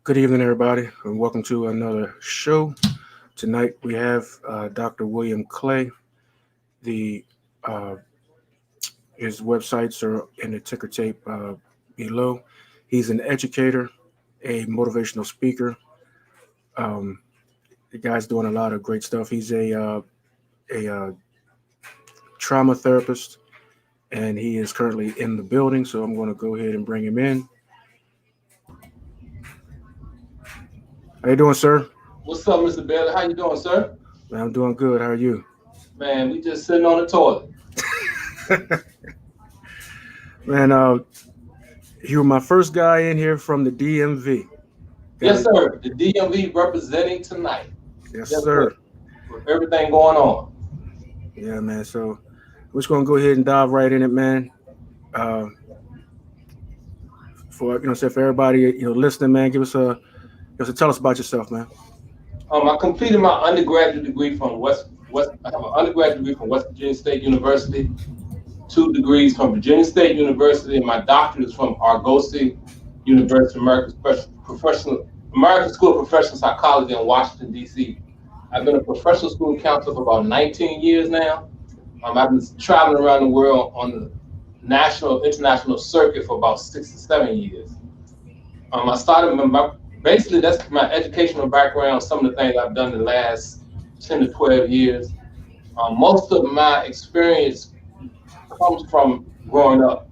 Good evening, everybody, and welcome to another show. Tonight we have Dr. William Clay. The His websites are in the ticker tape below. He's an educator, a motivational speaker. Um, the guy's doing a lot of great stuff. He's a trauma therapist, and he is currently in the building. So I'm going to go ahead and bring him in. How you doing, sir? What's up, Mr. Bailey? How you doing, sir? Man, I'm doing good. How are you? Man, we just sitting on the toilet. Man, you were my first guy in here from the DMV. Yes, sir. The DMV representing tonight. Yes, sir. With everything going on. Yeah, man. So we're just gonna go ahead and dive right in it, man. For everybody listening, man, tell us about yourself, man. I completed my undergraduate degree from I have an undergraduate degree from West Virginia State University, 2 degrees from Virginia State University, and my doctorate is from Argosy University, American School of Professional Psychology in Washington, D.C. I've been a professional school counselor for about 19 years now. I've been traveling around the world on the national, international circuit for about 6 to 7 years. I started basically that's my educational background, some of the things I've done in the last 10 to 12 years. Most of my experience comes from growing up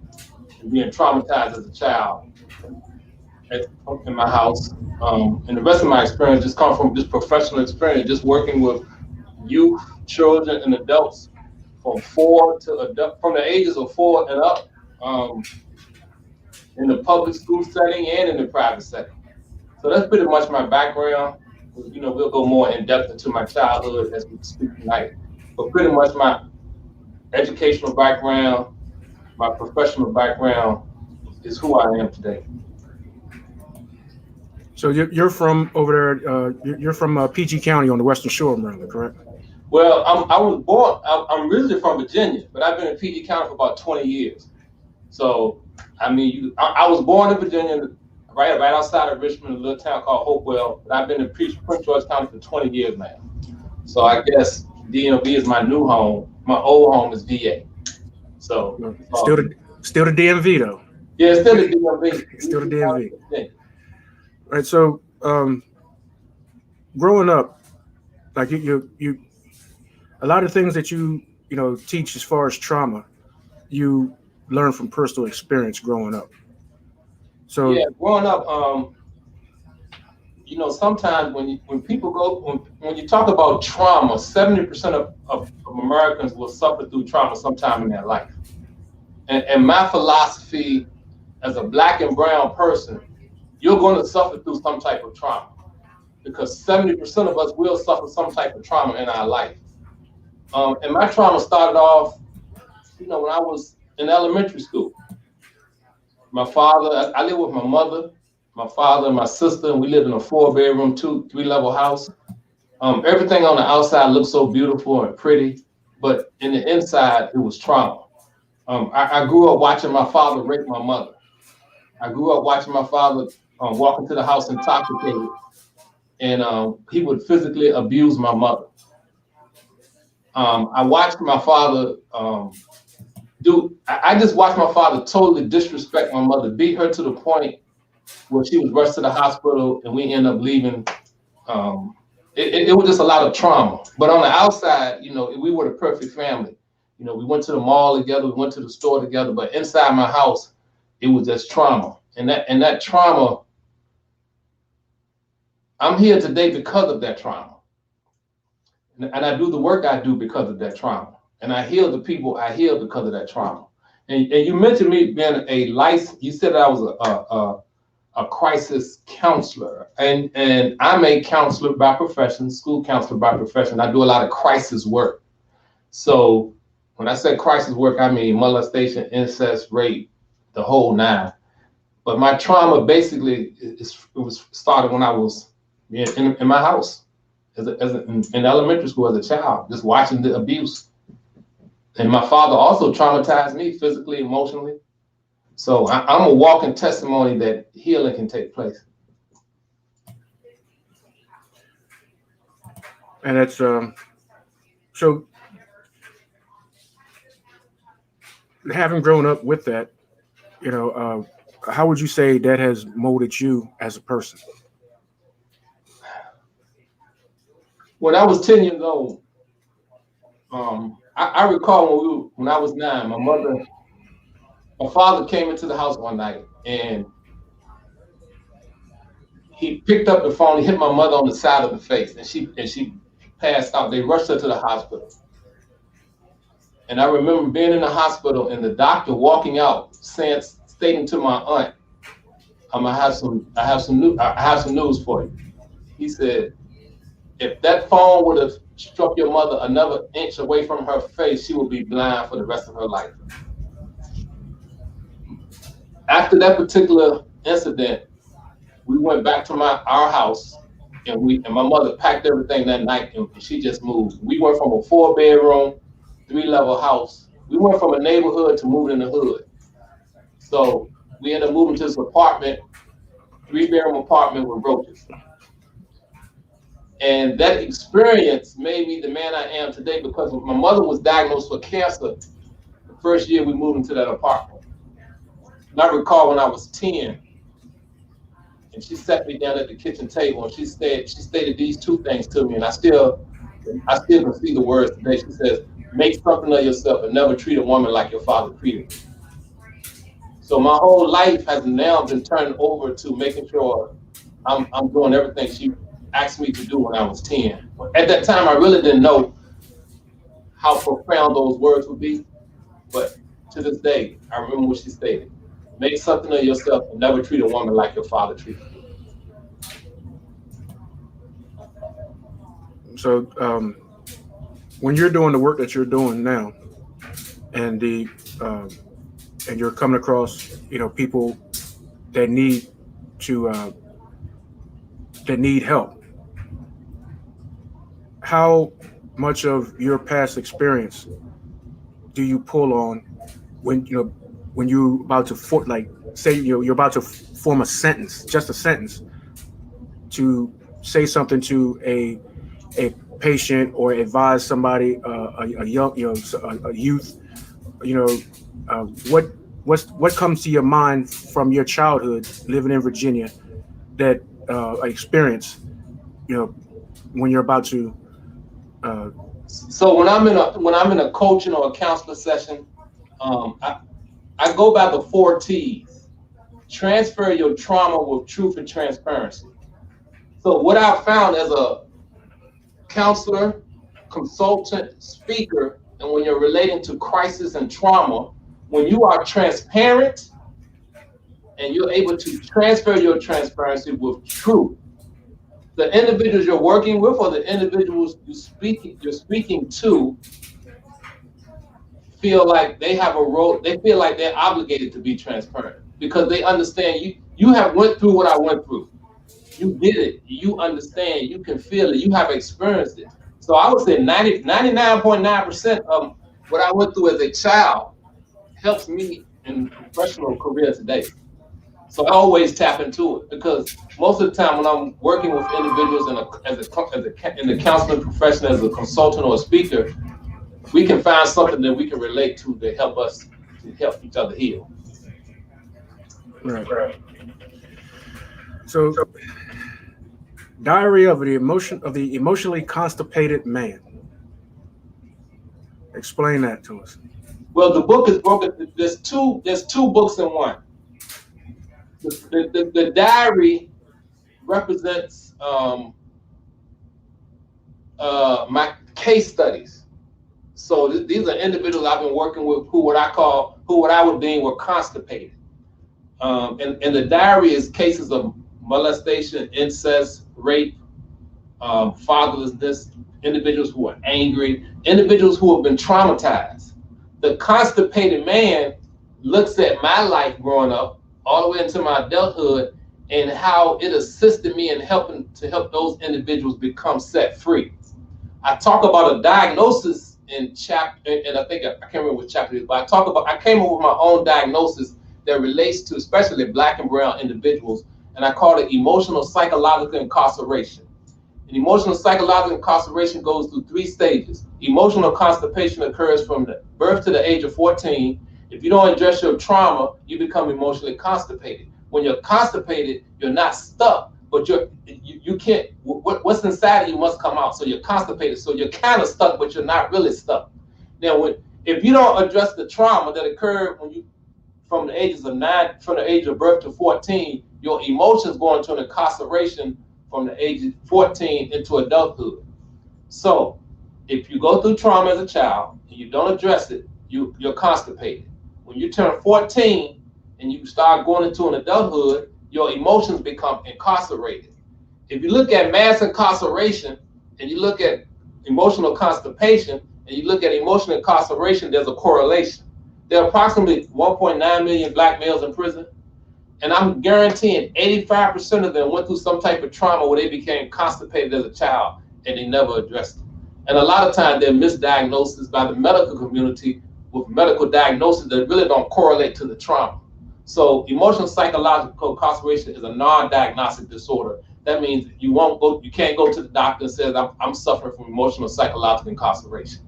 and being traumatized as a child in my house. And the rest of my experience just comes from just professional experience, just working with youth, children, and adults from the ages of 4 and up, in the public school setting and in the private setting. So that's pretty much my background. We'll go more in depth into my childhood as we speak tonight. But pretty much my educational background, my professional background is who I am today. So you're from over there. You're from PG County on the Western Shore of Maryland, correct? Well, I'm originally from Virginia, but I've been in PG County for about 20 years. So, I was born in Virginia, right outside of Richmond, a little town called Hopewell. But I've been in Prince George County for 20 years now. So I guess DMV is my new home. My old home is VA. So still the DMV though. Yeah, still the DMV. Still the DMV. Right. So, growing up, like you, a lot of things that you teach as far as trauma, you learn from personal experience growing up. So yeah, growing up, sometimes when you talk about trauma, 70% of Americans will suffer through trauma sometime in their life. And my philosophy as a Black and brown person, you're going to suffer through some type of trauma because 70% of us will suffer some type of trauma in our life. And my trauma started off, when I was in elementary school. My father, I lived with my mother, my father, and my sister, and we lived in a 4-bedroom, 3-level house. Everything on the outside looked so beautiful and pretty, but in the inside, it was trauma. I grew up watching my father rape my mother. I grew up watching my father walk into the house intoxicated, and he would physically abuse my mother. I watched my father I just watched my father totally disrespect my mother, beat her to the point where she was rushed to the hospital and we ended up leaving. It was just a lot of trauma. But on the outside, we were the perfect family. We went to the mall together, we went to the store together, but inside my house, it was just trauma. And that trauma, I'm here today because of that trauma. And I do the work I do because of that trauma. And I heal the people I heal because of that trauma. And you mentioned me being you said I was a crisis counselor. And I'm a counselor by profession, school counselor by profession. I do a lot of crisis work. So when I say crisis work, I mean molestation, incest, rape, the whole 9. But my trauma basically it was started when I was in my house in elementary school as a child, just watching the abuse. And my father also traumatized me physically, emotionally. So I'm a walking testimony that healing can take place. And it's so having grown up with that, you know, how would you say that has molded you as a person? When I was 10 years old, I recall when I was 9, my father came into the house one night and he picked up the phone. He hit my mother on the side of the face, and she passed out. They rushed her to the hospital. And I remember being in the hospital and the doctor walking out, stating to my aunt, I have some news for you. He said, if that phone would have struck your mother another inch away from her face, she would be blind for the rest of her life. After that particular incident, we went back to our house, and my mother packed everything that night, and she just moved. We went from a 4-bedroom, 3-level house. We went from a neighborhood to moving in the hood. So we ended up moving to this apartment, 3-bedroom apartment with roaches. And that experience made me the man I am today, because my mother was diagnosed with cancer the first year we moved into that apartment. And I recall when I was 10, and she sat me down at the kitchen table, and she stated these 2 things to me, and I still can see the words today. She says, make something of yourself and never treat a woman like your father treated you. So my whole life has now been turned over to making sure I'm doing everything she asked me to do when I was 10. At that time, I really didn't know how profound those words would be, but to this day, I remember what she stated. Make something of yourself and never treat a woman like your father treated you. So when you're doing the work that you're doing now, and and you're coming across, you know, people that need help, how much of your past experience do you pull on when you're about to say you're about to form a sentence, just a sentence, to say something to a patient or advise somebody, a young, a youth, what comes to your mind from your childhood living in Virginia, that experience, when you're about to. So when I'm in a coaching or a counselor session, I go by the 4 T's. Transfer your trauma with truth and transparency. So what I found as a counselor, consultant, speaker, and when you're relating to crisis and trauma, when you are transparent and you're able to transfer your transparency with truth, the individuals you're working with or the individuals you're speaking to feel like they have a role. They feel like they're obligated to be transparent because they understand you have went through what I went through. You did it. You understand. You can feel it. You have experienced it. So I would say 99.9% of what I went through as a child helps me in professional career today. So I always tap into it because most of the time when I'm working with individuals in the counseling profession as a consultant or a speaker, we can find something that we can relate to help us to help each other heal. Right. So, Diary of the Emotionally Constipated Man. Explain that to us. Well, the book is broken. There's two books in one. The diary represents my case studies. So these are individuals I've been working with who what I would deem were constipated. And the diary is cases of molestation, incest, rape, fatherlessness, individuals who are angry, individuals who have been traumatized. The constipated man looks at my life growing up all the way into my adulthood and how it assisted me in helping to help those individuals become set free. I talk about a diagnosis in chapter, and I think I can't remember what chapter it is, but I came up with my own diagnosis that relates to especially Black and brown individuals, and I call it emotional psychological incarceration. And emotional psychological incarceration goes through 3 stages. Emotional constipation occurs from the birth to the age of 14. If you don't address your trauma, you become emotionally constipated. When you're constipated, you're not stuck, but you can't, what's inside of you must come out. So you're constipated, so you're kind of stuck, but you're not really stuck. Now, if you don't address the trauma that occurred when you, from the ages of 9, from the age of birth to 14, your emotions go into an incarceration from the age of 14 into adulthood. So if you go through trauma as a child and you don't address it, you're constipated. When you turn 14 and you start going into an adulthood, your emotions become incarcerated. If you look at mass incarceration and you look at emotional constipation and you look at emotional incarceration, there's a correlation. There are approximately 1.9 million black males in prison, and I'm guaranteeing 85% of them went through some type of trauma where they became constipated as a child and they never addressed it. And a lot of times they're misdiagnosed by the medical community with medical diagnosis that really don't correlate to the trauma. So emotional psychological incarceration is a non-diagnostic disorder. That means you can't go to the doctor and say, I'm suffering from emotional psychological incarceration.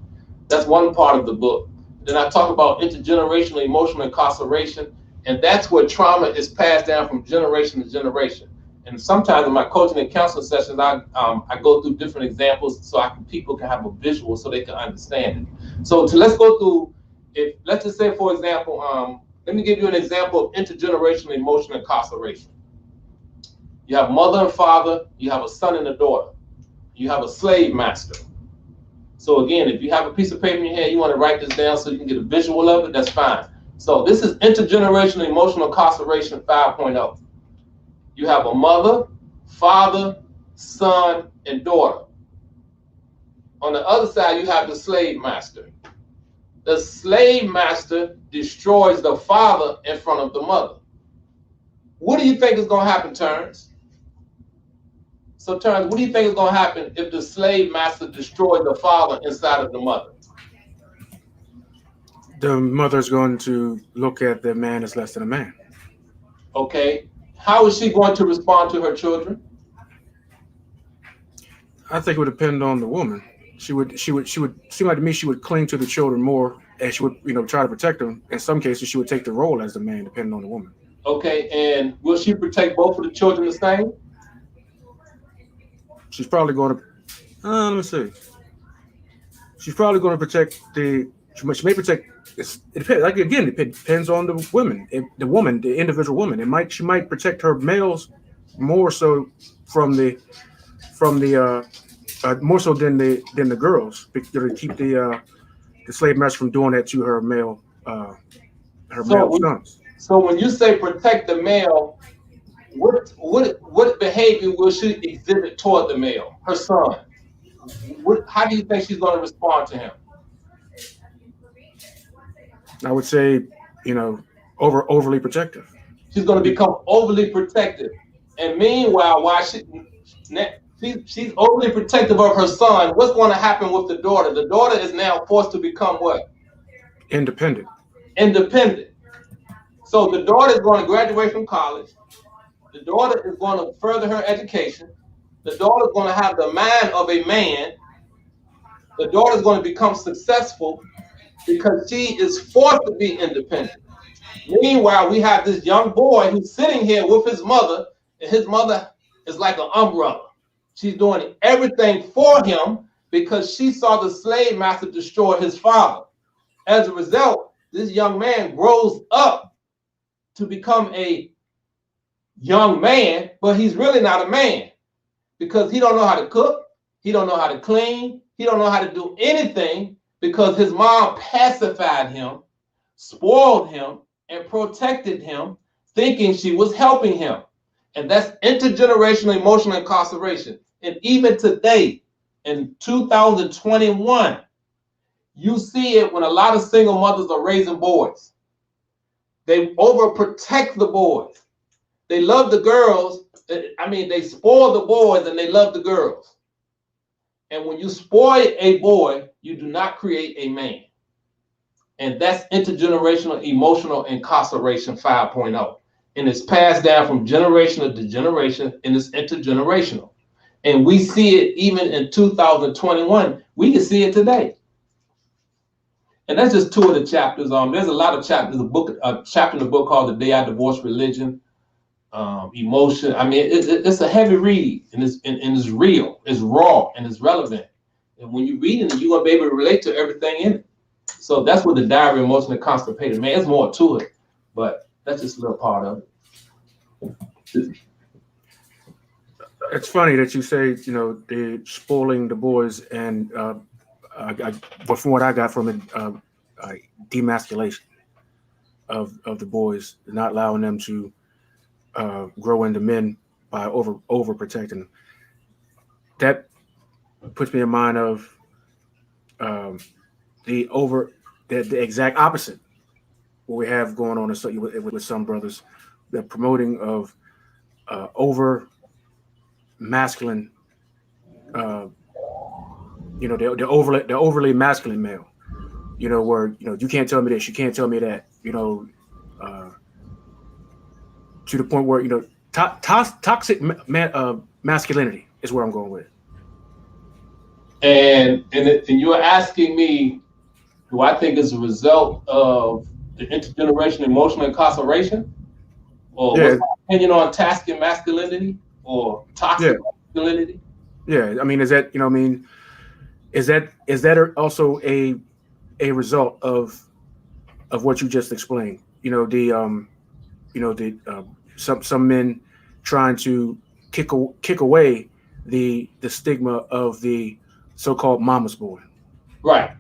That's one part of the book. Then I talk about intergenerational emotional incarceration, and that's where trauma is passed down from generation to generation. And sometimes in my coaching and counseling sessions, I go through different examples so people can have a visual so they can understand it. So let's go through, let's just say, for example, let me give you an example of intergenerational emotional incarceration. You have mother and father, you have a son and a daughter, you have a slave master. So again, if you have a piece of paper in your hand, you want to write this down so you can get a visual of it, that's fine. So this is intergenerational emotional incarceration 5.0. You have a mother, father, son, and daughter. On the other side, you have the slave master. The slave master destroys the father in front of the mother. What do you think is going to happen, Terence? So Terence, what do you think is going to happen if the slave master destroys the father inside of the mother? The mother's going to look at the man as less than a man. Okay. How is she going to respond to her children? I think it would depend on the woman. She would seem like to me she would cling to the children more, and she would, try to protect them. In some cases, she would take the role as the man, depending on the woman. Okay, and will she protect both of the children the same? She's probably going to. Let me see. She's probably going to protect the. She may protect. It depends. Like again, it depends on the women. The individual woman. She might protect her males more so from the more so than the girls, to keep the slave master from doing that to her male male sons. So when you say protect the male, what behavior will she exhibit toward the male, her son? How do you think she's going to respond to him? I would say, overly protective. She's going to become overly protective, and meanwhile, while she's overly protective of her son, what's going to happen with the daughter? The daughter is now forced to become what? Independent. So the daughter is going to graduate from college. The daughter is going to further her education. The daughter is going to have the mind of a man. The daughter is going to become successful because she is forced to be independent. Meanwhile, we have this young boy who's sitting here with his mother, and his mother is like an umbrella. She's doing everything for him because she saw the slave master destroy his father. As a result, this young man grows up to become a young man, but he's really not a man because he don't know how to cook, he don't know how to clean, he don't know how to do anything because his mom pacified him, spoiled him, and protected him, thinking she was helping him. And that's intergenerational emotional incarceration. And even today, in 2021, you see it when a lot of single mothers are raising boys. They overprotect the boys. They love the girls. They spoil the boys and they love the girls. And when you spoil a boy, you do not create a man. And that's intergenerational emotional incarceration 5.0. And it's passed down from generation to generation, and it's intergenerational. And we see it even in 2021. We can see it today. And that's just two of the chapters. There's a lot of chapters. A chapter in the book called "The Day I Divorced Religion." Emotion. I mean, it's a heavy read, and it's real, it's raw, and it's relevant. And when you're reading it, you're gonna be able to relate to everything in it. So that's what the Diary of Emotionally Constipated. Man, there's more to it, but that's just a little part of it. It's funny that you say, they're spoiling the boys, and but from what I got from it, demasculation of the boys, not allowing them to grow into men by overprotecting them. That puts me in mind of the exact opposite what we have going on with some brothers, the promoting of over masculine, the overly masculine male, where you can't tell me this, you can't tell me that, to the point where toxic masculinity is where I'm going with it. And you're asking me, do I think it's a result of the intergenerational emotional incarceration, or what's my opinion on toxic masculinity or toxic masculinity? Yeah, I mean, is that is that also a result of what you just explained? Some men trying to kick away the stigma of the so-called mama's boy. Right.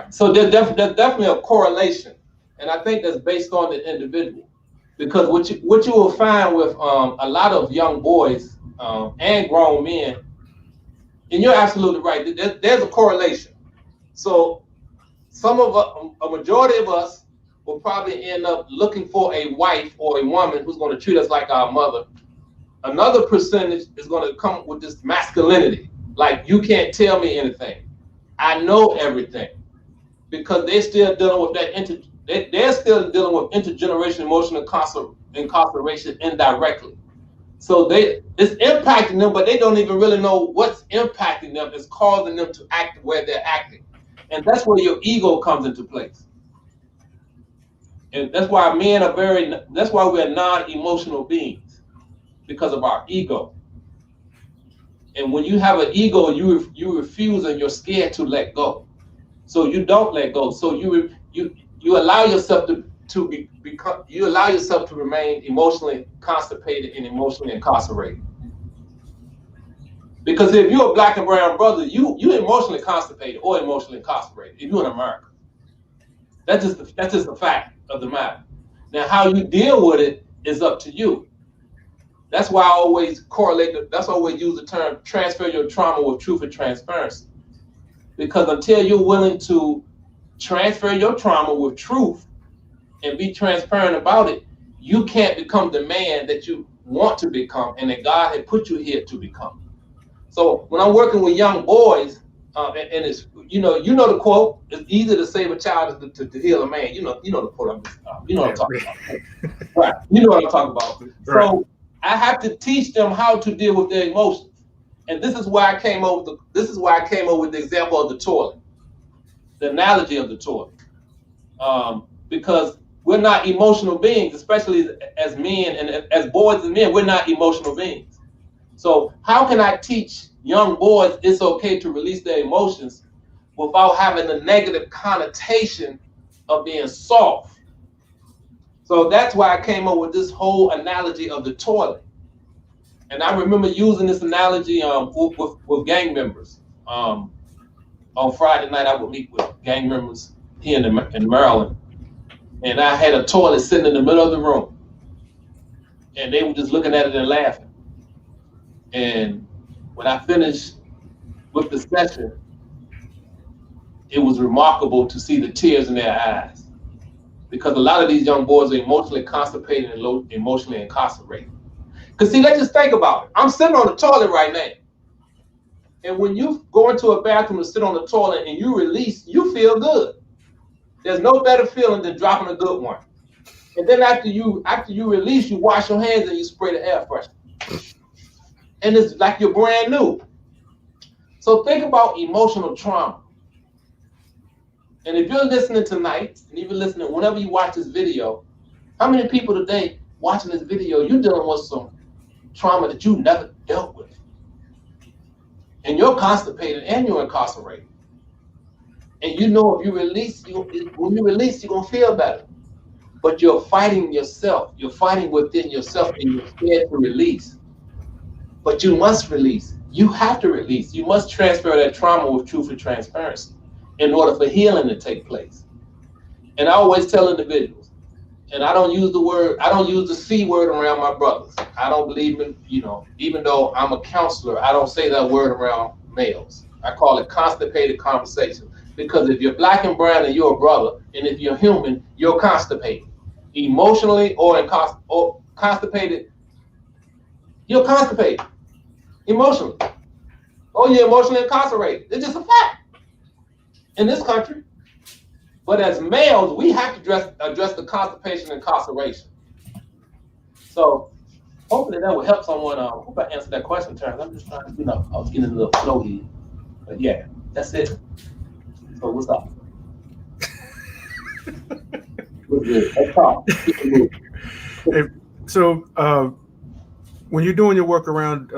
So there's definitely a correlation, and I think that's based on the individual, because what you will find with a lot of young boys and grown men, and you're absolutely right, there's a correlation. So a majority of us will probably end up looking for a wife or a woman who's going to treat us like our mother. Another percentage is going to come with this masculinity, like you can't tell me anything, I know everything, because they're still dealing with that they're still dealing with intergenerational emotional incarceration indirectly. So it's impacting them, but they don't even really know what's impacting them. It's causing them to act the way they're acting. And that's where your ego comes into place. And that's why that's why we're non-emotional beings, because of our ego. And when you have an ego, you refuse and you're scared to let go. So you don't let go. So you allow yourself you allow yourself to remain emotionally constipated and emotionally incarcerated. Because if you're a black and brown brother, you're emotionally constipated or emotionally incarcerated if you're in America. That's just a fact of the matter. Now, how you deal with it is up to you. That's why I always that's why I always use the term transfer your trauma with truth and transparency. Because until you're willing to transfer your trauma with truth and be transparent about it, you can't become the man that you want to become and that God had put you here to become. So when I'm working with young boys, and it's the quote, it's easy to save a child as to heal a man. You know the quote you know what I'm talking about. Right. You know what I'm talking about. Right. So I have to teach them how to deal with their emotions. And this is why I came up with the example of the toilet, the analogy of the toilet. Because we're not emotional beings, especially as men and as boys and men, we're not emotional beings. So how can I teach young boys it's okay to release their emotions without having the negative connotation of being soft? So that's why I came up with this whole analogy of the toilet. And I remember using this analogy with gang members. On Friday night, I would meet with gang members here in Maryland. And I had a toilet sitting in the middle of the room. And they were just looking at it and laughing. And when I finished with the session, it was remarkable to see the tears in their eyes. Because a lot of these young boys are emotionally constipated and emotionally incarcerated. Because see, let's just think about it. I'm sitting on the toilet right now. And when you go into a bathroom and sit on the toilet and you release, you feel good. There's no better feeling than dropping a good one. And then after you release, you wash your hands and you spray the air freshener. and it's like you're brand new. So think about emotional trauma. And if you're listening tonight, and even listening whenever you watch this video, how many people today watching this video, you're dealing with some trauma that you never dealt with? And you're constipated and you're incarcerated. And you know if you release, when you release, you're gonna feel better. But you're fighting yourself. You're fighting within yourself and you're scared to release. But you must release. You have to release. You must transfer that trauma with truth and transparency in order for healing to take place. And I always tell individuals, and I don't use the C word around my brothers. I don't believe in, even though I'm a counselor, I don't say that word around males. I call it constipated conversation. Because if you're black and brown and you're a brother, and if you're human, you're constipated. Emotionally or constipated, you're constipated. Emotionally. Oh, you're emotionally incarcerated. It's just a fact in this country. But as males, we have to address the constipation and incarceration. So hopefully that will help someone. I hope I answered that question, Terence. I'm just trying to, I was getting a little flow here. But yeah, that's it. So what's up? Let's talk. So when you're doing your work around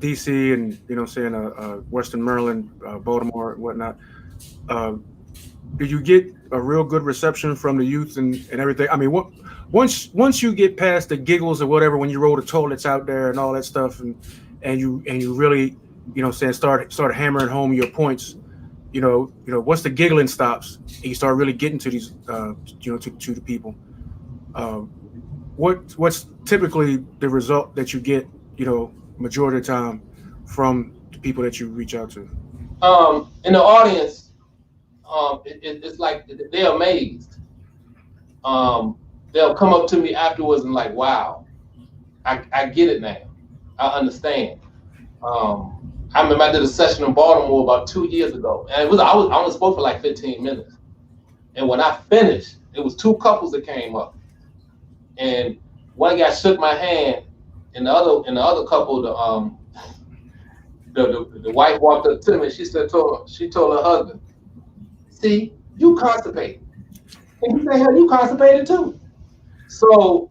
DC and Western Maryland, Baltimore, and whatnot, do you get a real good reception from the youth and everything? I mean, once you get past the giggles or whatever, when you roll the toilets out there and all that stuff, and you really start hammering home your points, once the giggling stops and you start really getting to these to the people, what's typically the result that you get, majority of the time from the people that you reach out to? In the audience, it's like they're amazed. They'll come up to me afterwards and like, wow, I get it now. I understand. I remember I did a session in Baltimore about 2 years ago, and I only spoke for like 15 minutes. And when I finished, it was two couples that came up, and one guy shook my hand, and the other couple, the wife walked up to me. She told her husband, "See, you constipated." And he said, "Hell, you constipated too." So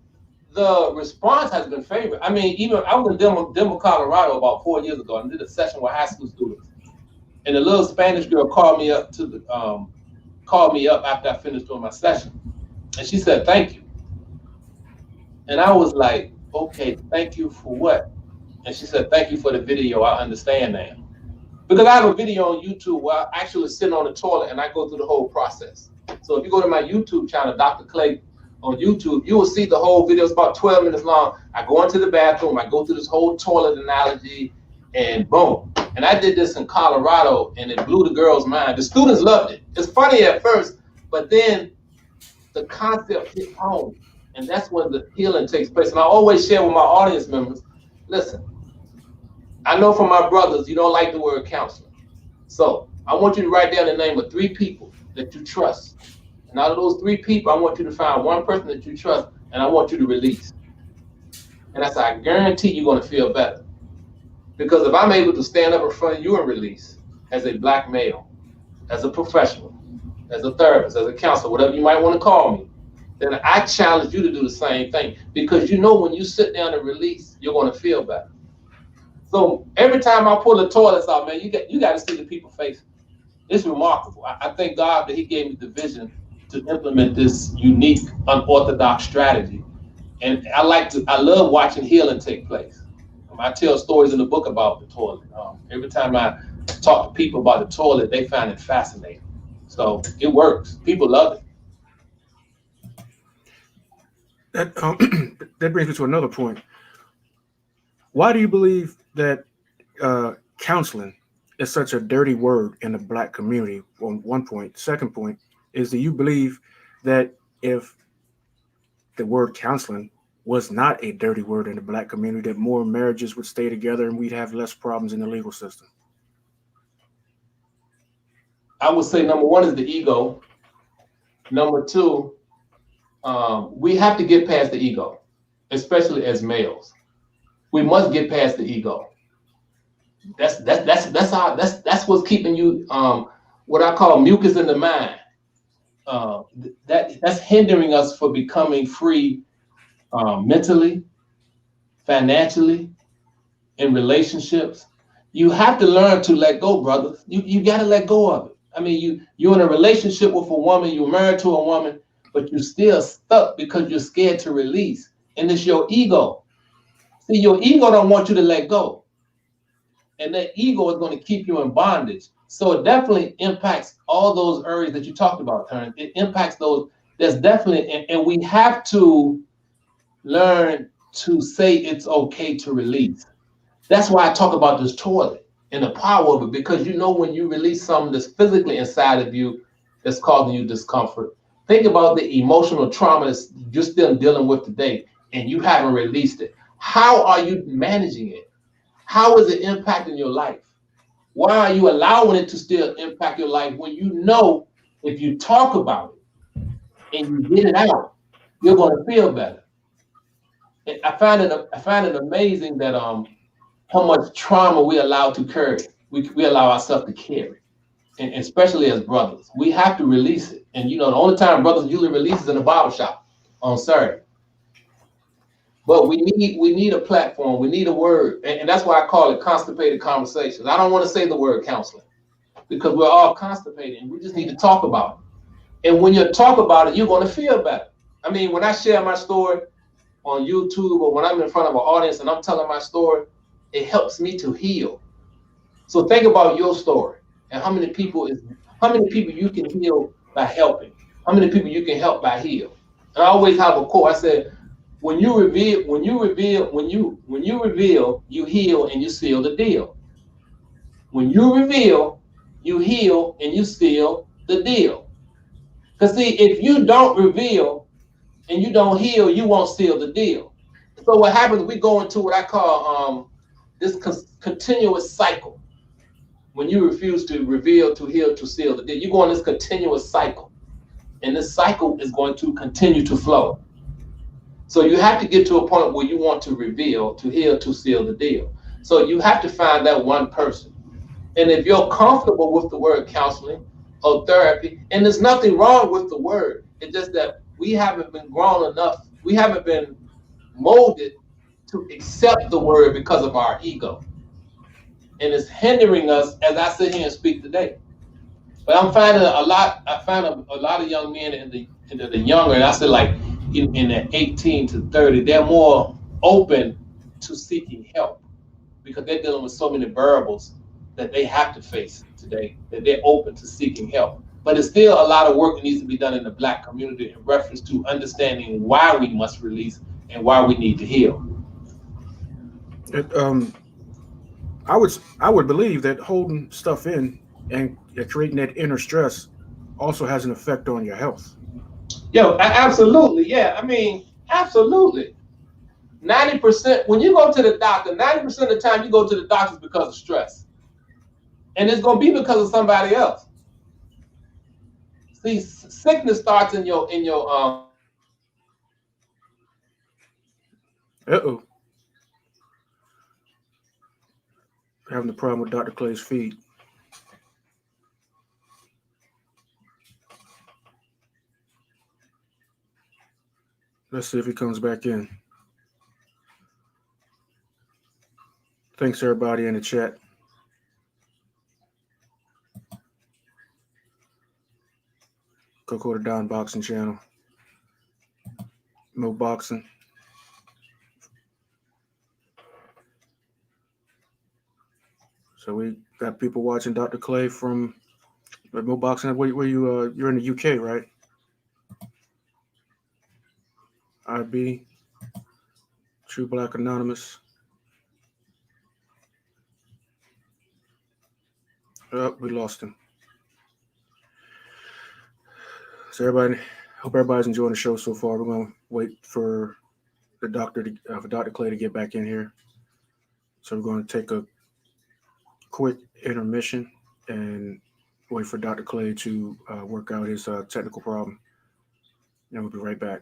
the response has been favorable. I mean, even I was in Denver, Colorado about 4 years ago and did a session with high school students. And the little Spanish girl called me up after I finished doing my session. And she said, "Thank you." And I was like, "Okay, thank you for what?" And she said, "Thank you for the video. I understand now." Because I have a video on YouTube where I actually sit on the toilet and I go through the whole process. So if you go to my YouTube channel, Dr. Clay on YouTube, you will see the whole video. It's about 12 minutes long. I go into the bathroom, I go through this whole toilet analogy, and boom. And I did this in Colorado, and it blew the girls' mind. The students loved it. It's funny at first, but then the concept hits home, and that's when the healing takes place. And I always share with my audience members, listen, I know from my brothers, you don't like the word counselor. So I want you to write down the name of 3 people that you trust. And out of those 3 people, I want you to find one person that you trust, and I want you to release. And I said, I guarantee you're going to feel better. Because if I'm able to stand up in front of you and release, as a black male, as a professional, as a therapist, as a counselor, whatever you might want to call me, then I challenge you to do the same thing. Because when you sit down and release, you're going to feel better. So every time I pull the toilets out, man, you got to see the people face. It's remarkable. I thank God that He gave me the vision to implement this unique, unorthodox strategy. And I love watching healing take place. I tell stories in the book about the toilet. Every time I talk to people about the toilet, they find it fascinating. So it works. People love it. That brings me to another point. Why do you believe that counseling is such a dirty word in the black community? On one point. Second point is, do you believe that if the word counseling was not a dirty word in the black community, that more marriages would stay together and we'd have less problems in the legal system? I would say number 1 is the ego. Number 2, we have to get past the ego, especially as males. We must get past the ego. That's what's keeping you what I call mucus in the mind. That's hindering us for becoming free mentally, financially, in relationships. You have to learn to let go, brother. You got to let go of it. I mean, you're in a relationship with a woman, you're married to a woman, but you're still stuck because you're scared to release, and it's your ego. See, your ego don't want you to let go, and that ego is going to keep you in bondage. So it definitely impacts all those areas that you talked about, Tarence. It impacts those. There's definitely, and we have to learn to say it's okay to release. That's why I talk about this toilet and the power of it, because you know when you release something that's physically inside of you that's causing you discomfort. Think about the emotional trauma that you're still dealing with today and you haven't released it. How are you managing it? How is it impacting your life? Why are you allowing it to still impact your life when you know if you talk about it and you get it out, you're going to feel better? And I find it amazing that how much trauma we allow to carry. We allow ourselves to carry, and especially as brothers, we have to release it. And you know, the only time brothers usually release is in the barbershop on Saturday. But we need a platform. We need a word, and that's why I call it constipated conversations. I don't want to say the word counseling because we're all constipated, and we just need to talk about it. And when you talk about it, you're going to feel better. I mean, when I share my story on YouTube or when I'm in front of an audience and I'm telling my story, it helps me to heal. So think about your story and how many people you can heal by helping, how many people you can help by heal. And I always have a quote. I said, when you reveal, you heal and you seal the deal. When you reveal, you heal and you seal the deal. Because see, if you don't reveal and you don't heal, you won't seal the deal. So what happens? We go into what I call this continuous cycle. When you refuse to reveal, to heal, to seal the deal, you go on this continuous cycle, and this cycle is going to continue to flow. So you have to get to a point where you want to reveal, to heal, to seal the deal. So you have to find that one person. And if you're comfortable with the word counseling or therapy, and there's nothing wrong with the word, it's just that we haven't been grown enough, we haven't been molded to accept the word because of our ego. And it's hindering us as I sit here and speak today. But I'm finding I find a lot of young men in the younger, and I said like in the 18 to 30, they're more open to seeking help because they're dealing with so many variables that they have to face today, that they're open to seeking help. But there's still a lot of work that needs to be done in the Black community in reference to understanding why we must release and why we need to heal. It, I would believe that holding stuff in and creating that inner stress also has an effect on your health. Yo, absolutely, yeah. I mean, absolutely. 90%, when you go to the doctor, 90% of the time you go to the doctor because of stress. And it's going to be because of somebody else. See, sickness starts in your Uh oh, having the problem with Dr. Clay's feed. Let's see if he comes back in. Thanks everybody in the chat. Go to Don Boxing channel. No boxing. So we got people watching Dr. Clay from Mo Boxing. Where you you're in the UK, right? IB, True Black Anonymous. Oh, we lost him. So everybody, hope everybody's enjoying the show so far. We're gonna wait for for Dr. Clay to get back in here. So we're going to take a quick intermission and wait for Dr. Clay to work out his technical problem. And we'll be right back.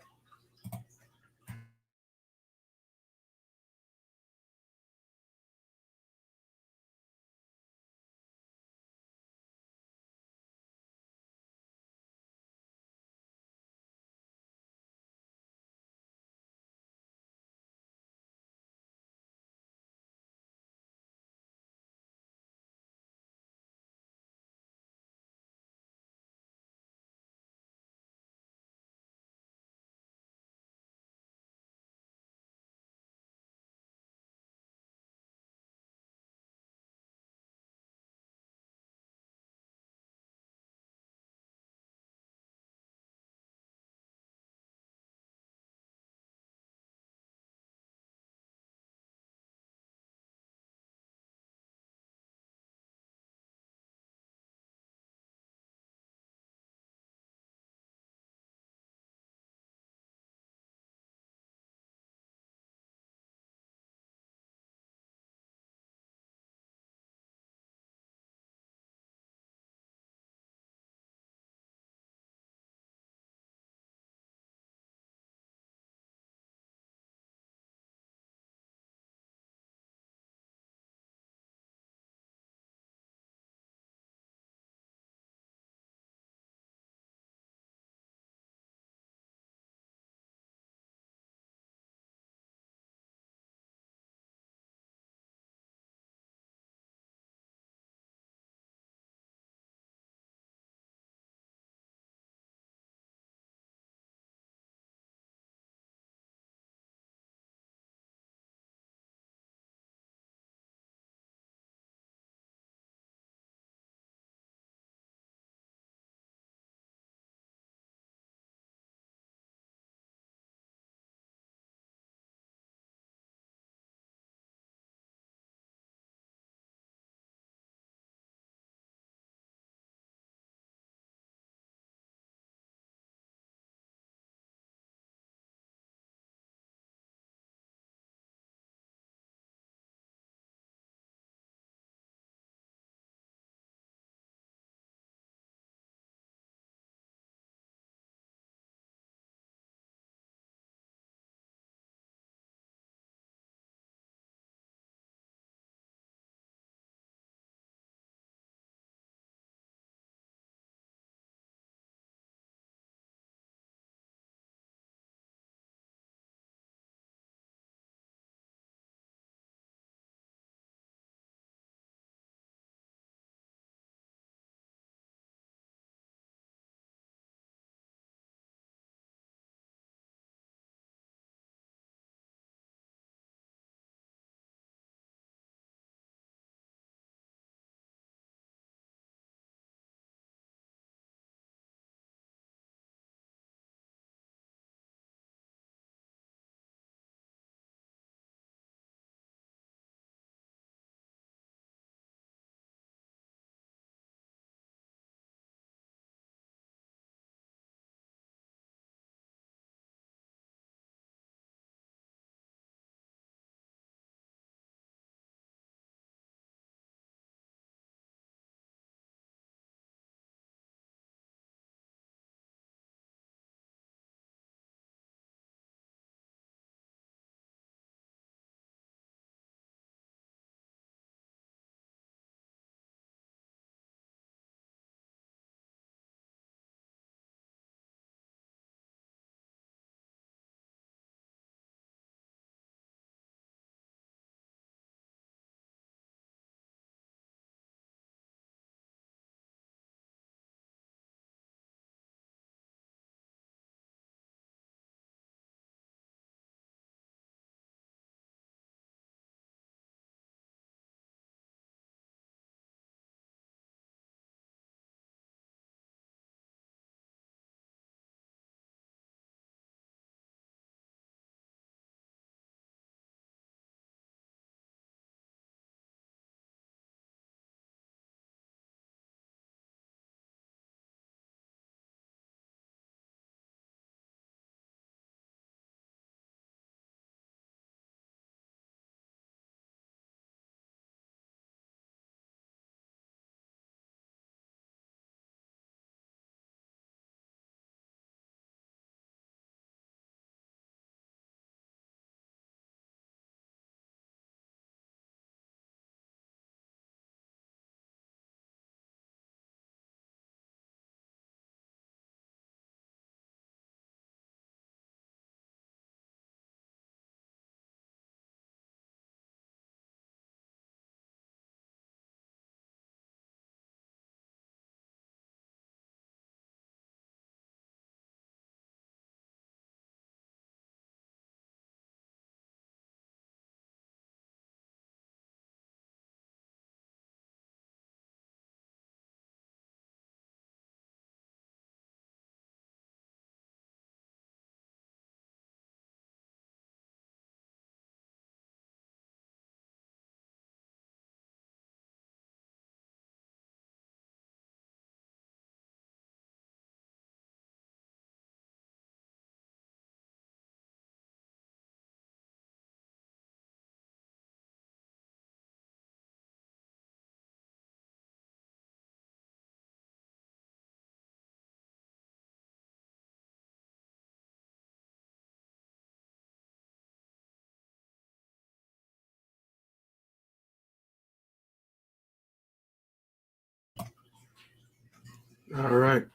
All right.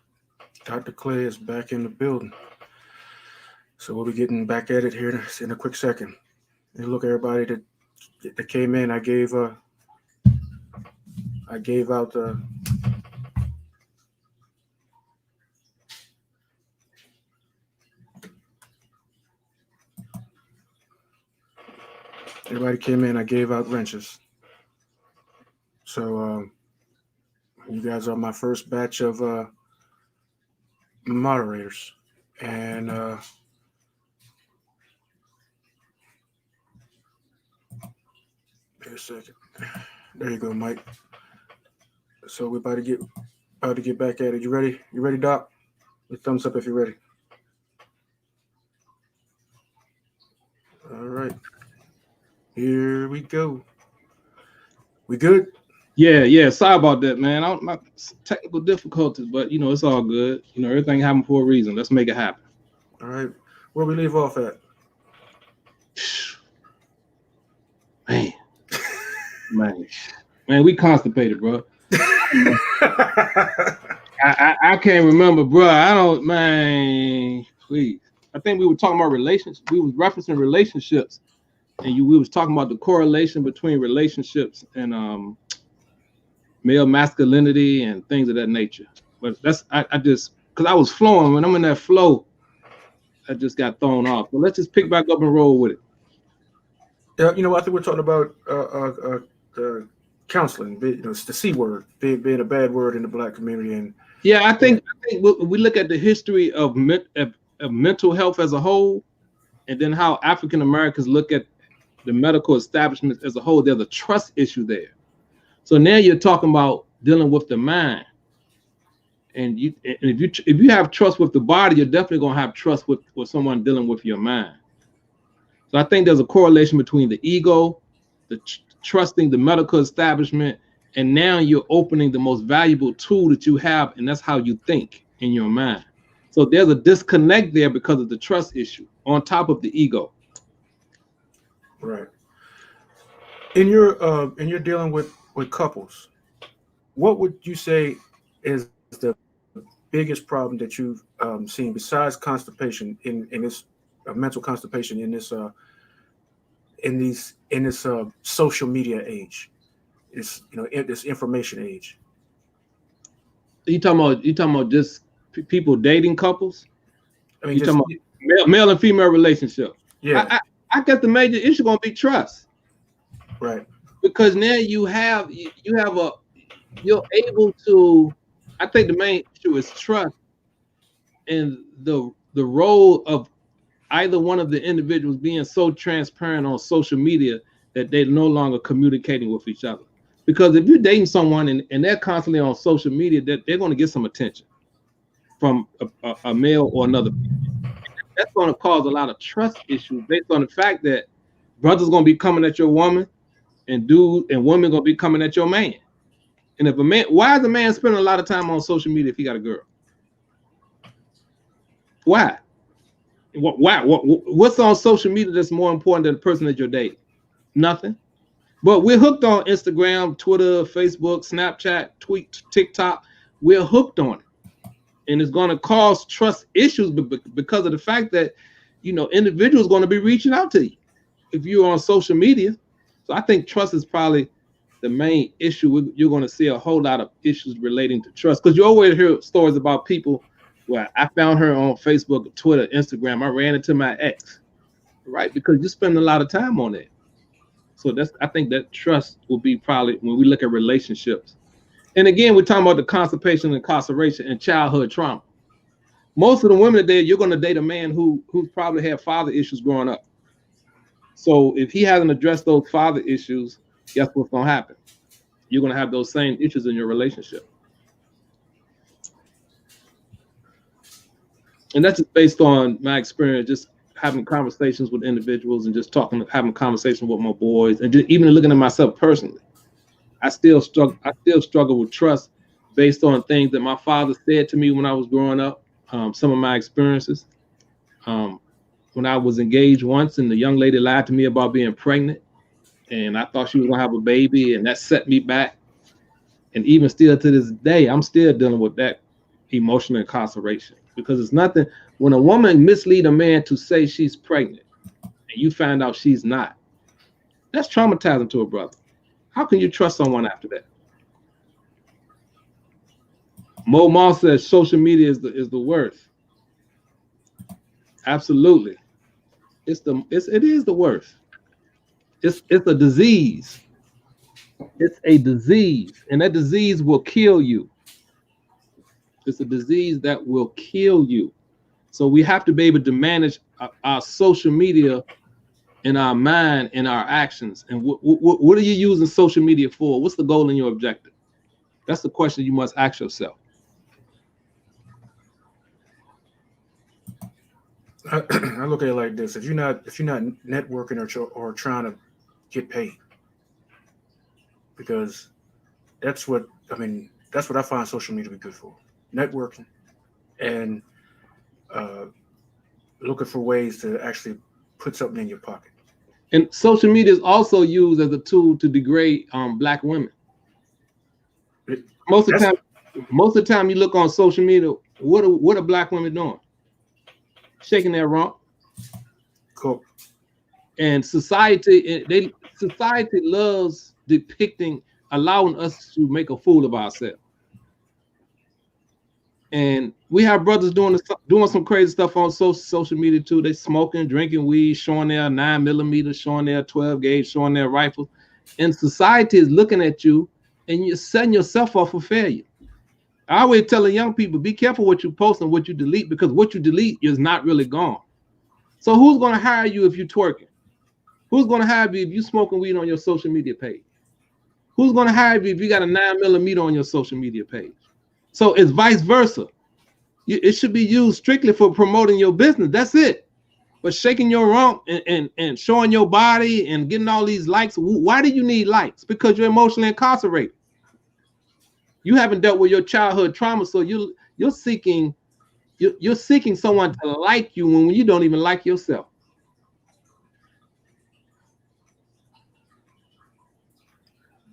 Dr. Clay is back in the building. So we'll be getting back at it here in a quick second. And look, everybody that came in, I gave out everybody came in, I gave out wrenches. So you guys are my first batch of moderators. And wait a second. There you go, Mike. So we're about to get back at it. You ready? You ready, Doc? A thumbs up if you're ready. All right. Here we go. We good? Yeah. Sorry about that, man. My technical difficulties, but it's all good. Everything happened for a reason. Let's make it happen. All right. Where we leave off at? Man, we constipated, bro. I can't remember, bro. I don't, man. Please. I think we were talking about relationships. We was referencing relationships, and we was talking about the correlation between relationships and male masculinity and things of that nature. But I just, because I was flowing. When I'm in that flow, I just got thrown off. But let's just pick back up and roll with it. Yeah, I think we're talking about counseling. It's the C word being a bad word in the Black community. And yeah, I think we look at the history of mental health as a whole, and then how African Americans look at the medical establishment as a whole. There's a trust issue there. So now you're talking about dealing with the mind, and if you have trust with the body, you're definitely gonna have trust with someone dealing with your mind. So I think there's a correlation between the ego, the trusting the medical establishment, and now you're opening the most valuable tool that you have, and that's how you think in your mind. So there's a disconnect there because of the trust issue on top of the ego. Right. In your dealing with couples, what would you say is the biggest problem that you've seen besides constipation in this mental constipation in this social media age, this this information age? You talking about just people dating couples? I mean, you talking about male and female relationship? Yeah. I guess the major issue gonna be trust. Right. Because now you're able to. I think the main issue is trust, and the role of either one of the individuals being so transparent on social media that they're no longer communicating with each other. Because if you're dating someone and they're constantly on social media, they're going to get some attention from a male or another. That's going to cause a lot of trust issues based on the fact that brothers going to be coming at your woman, and women going to be coming at your man. And if why is a man spending a lot of time on social media if he got a girl? Why? What's on social media that's more important than the person that you're dating? Nothing. But we're hooked on Instagram, Twitter, Facebook, Snapchat, TikTok. We're hooked on it, and it's going to cause trust issues because of the fact that individuals going to be reaching out to you if you're on social media. So I think trust is probably the main issue. You're going to see a whole lot of issues relating to trust, because you always hear stories about people. Well, I found her on Facebook, Twitter, Instagram. I ran into my ex, right? Because you spend a lot of time on it. So I think that trust will be probably when we look at relationships. And again, we're talking about the constipation, incarceration, and childhood trauma. Most of the women today, you're going to date a man who probably had father issues growing up. So if he hasn't addressed those father issues, guess what's going to happen? You're going to have those same issues in your relationship. And that's just based on my experience, just having conversations with individuals and just having conversations with my boys, and just even looking at myself personally. I still struggle with trust based on things that my father said to me when I was growing up. Some of my experiences. When I was engaged once, and the young lady lied to me about being pregnant, and I thought she was gonna have a baby, and that set me back. And even still to this day, I'm still dealing with that emotional incarceration, because it's nothing when a woman mislead a man to say she's pregnant and you find out she's not. That's traumatizing to a brother. How can you trust someone after that? Mo Moss says social media is the worst. Absolutely. It is the worst. It's a disease. It's a disease, and that disease will kill you. It's a disease that will kill you. So we have to be able to manage our social media in our mind and our actions. And what are you using social media for? What's the goal and your objective? That's the question you must ask yourself. I look at it like this: if you're not networking or trying to get paid, because that's what I find social media to be good for: networking and looking for ways to actually put something in your pocket. And social media is also used as a tool to degrade Black women. Most of the time you look on social media, what are Black women doing? Shaking their rump. Cool. And society loves depicting, allowing us to make a fool of ourselves. And we have brothers doing some crazy stuff on social media too. They smoking, drinking weed, showing their 9mm, showing their 12 gauge, showing their rifle. And society is looking at you, and you're setting yourself up for failure. I always tell the young people, be careful what you post and what you delete, because what you delete is not really gone. So who's going to hire you if you're twerking? Who's going to hire you if you're smoking weed on your social media page? Who's going to hire you if you got a 9mm on your social media page? So it's vice versa. It should be used strictly for promoting your business. That's it. But shaking your rump and showing your body and getting all these likes. Why do you need likes? Because you're emotionally incarcerated. You haven't dealt with your childhood trauma, so you're seeking someone to like you when you don't even like yourself.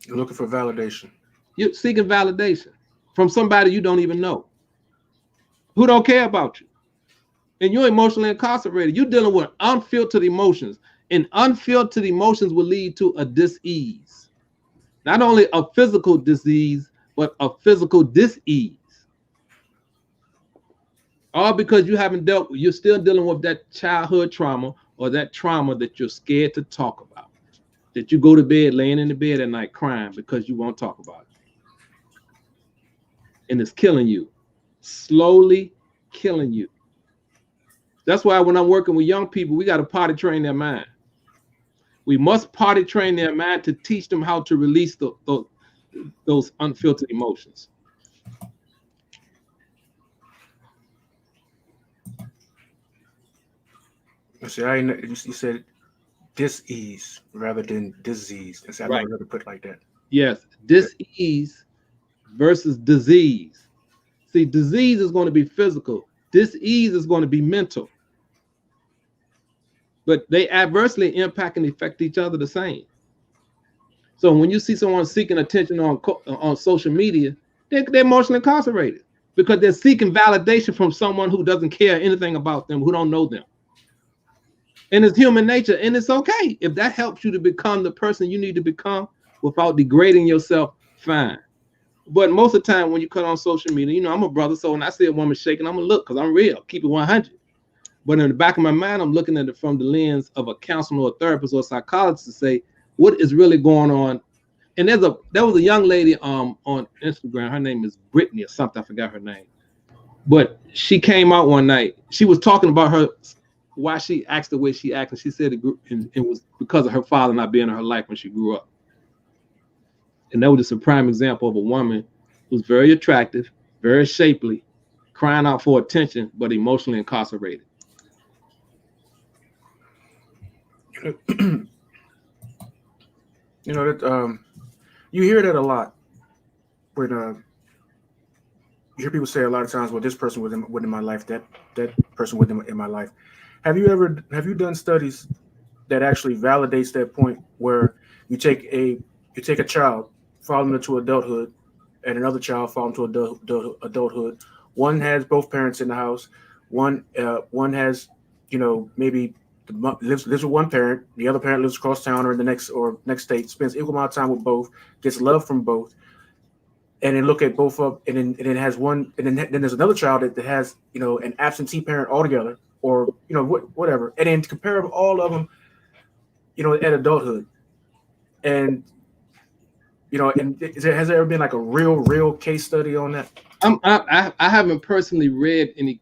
You're looking for validation. You're seeking validation from somebody you don't even know, who don't care about you. And you're emotionally incarcerated. You're dealing with unfiltered emotions, and unfiltered emotions will lead to a dis-ease. Not only a physical disease, but a physical dis-ease. All because you're still dealing with that childhood trauma, or that trauma that you're scared to talk about. That you go to bed, laying in the bed at night crying because you won't talk about it. And it's killing you, slowly killing you. That's why when I'm working with young people, we got to potty train their mind. We must potty train their mind to teach them how to release those unfiltered emotions. See, you said dis-ease rather than disease. I Right. never heard it put like that. Yes, dis-ease versus disease. See, disease is going to be physical. Dis-ease is going to be mental. But they adversely impact and affect each other the same. So when you see someone seeking attention on social media, they're emotionally incarcerated because they're seeking validation from someone who doesn't care anything about them, who don't know them. And it's human nature, and it's okay. If that helps you to become the person you need to become without degrading yourself, fine. But most of the time when you cut on social media, I'm a brother, so when I see a woman shaking, I'm going to look because I'm real, keep it 100. But in the back of my mind, I'm looking at it from the lens of a counselor or a therapist or a psychologist to say, what is really going on? And there was a young lady on Instagram. Her name is Brittany or something. I forgot her name. But she came out one night. She was talking about why she acts the way she acts. And she said it was because of her father not being in her life when she grew up. And that was just a prime example of a woman who's very attractive, very shapely, crying out for attention, but emotionally incarcerated. That you hear that a lot when you hear people say a lot of times, well, this person wasn't in my life, that person wasn't in my life. Have you done studies that actually validates that point where you take a child, follow them into adulthood, and another child follow them to adulthood, One has both parents in the house. One has, maybe lives with one parent. The other parent lives across town or in the next state. Spends equal amount of time with both. Gets love from both. And then look at both of, and then has one, and then there's another child that has, an absentee parent altogether, or whatever. And then compare all of them, at adulthood. And has there ever been like a real case study on that? I haven't personally read any.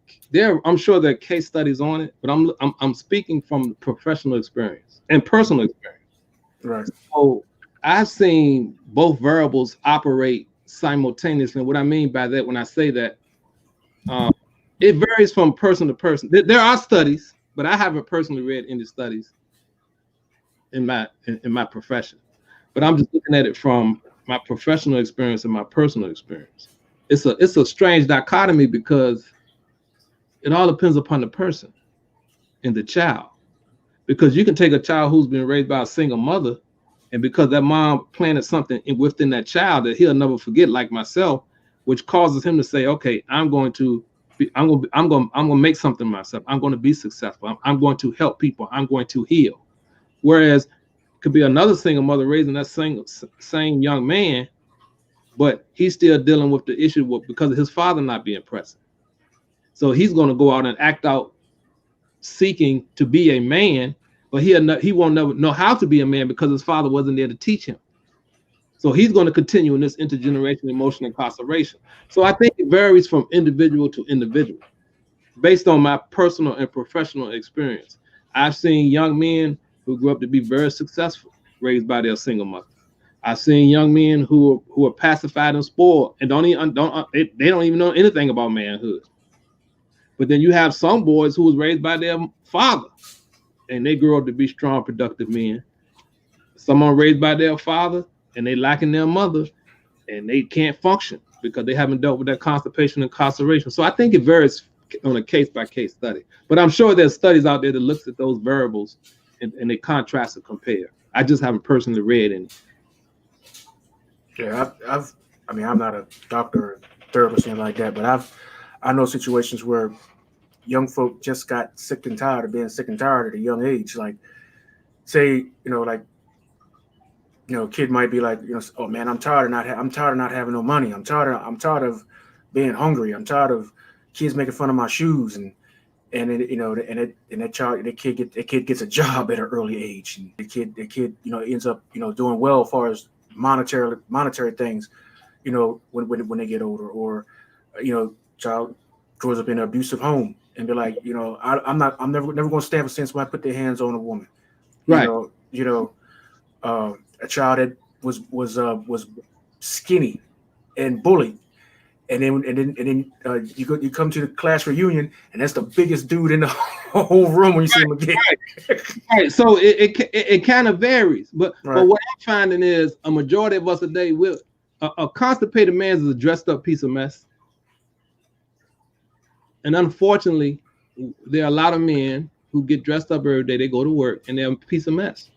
I'm sure there are case studies on it, but I'm speaking from professional experience and personal experience. Right. So I've seen both variables operate simultaneously. And what I mean by that, when I say that, it varies from person to person. There are studies, but I haven't personally read any studies in my profession. But I'm just looking at it from my professional experience and my personal experience. It's a strange dichotomy because it all depends upon the person and the child. Because you can take a child who's been raised by a single mother, and because that mom planted something within that child that he'll never forget, like myself, which causes him to say, "Okay, I'm going to make something of myself. I'm going to be successful. I'm going to help people. I'm going to heal." Whereas could be another single mother raising that same young man, but he's still dealing with the issue because of his father not being present. So he's going to go out and act out seeking to be a man, but he won't never know how to be a man because his father wasn't there to teach him. So he's going to continue in this intergenerational emotional incarceration. So I think it varies from individual to individual based on my personal and professional experience. I've seen young men who grew up to be very successful, raised by their single mother. I've seen young men who are pacified and spoiled and they don't even know anything about manhood. But then you have some boys who was raised by their father, and they grew up to be strong, productive men. Some are raised by their father, and they lacking their mother, and they can't function because they haven't dealt with that constipation and incarceration. So I think it varies on a case-by-case study. But I'm sure there's studies out there that looks at those variables and they contrast and compare. I just haven't personally read any. Yeah, I'm not a doctor or therapist or anything like that, but I know situations where young folk just got sick and tired of being sick and tired at a young age. Like, say, kid might be like, oh man, I'm tired of not having no money. I'm tired of being hungry. I'm tired of kids making fun of my shoes, and that kid gets a job at an early age, and the kid ends up doing well as far as monetary things, when they get older, or child grows up in an abusive home and be like, I'm never going to stand for seeing somebody put their hands on a woman. Right. A child that was skinny and bullied, and then you come to the class reunion, and that's the biggest dude in the whole room when you see him again. Right. So it kind of varies, but what I'm finding is a majority of us today a constipated man is a dressed up piece of mess. And unfortunately, there are a lot of men who get dressed up every day. They go to work and they're a piece of mess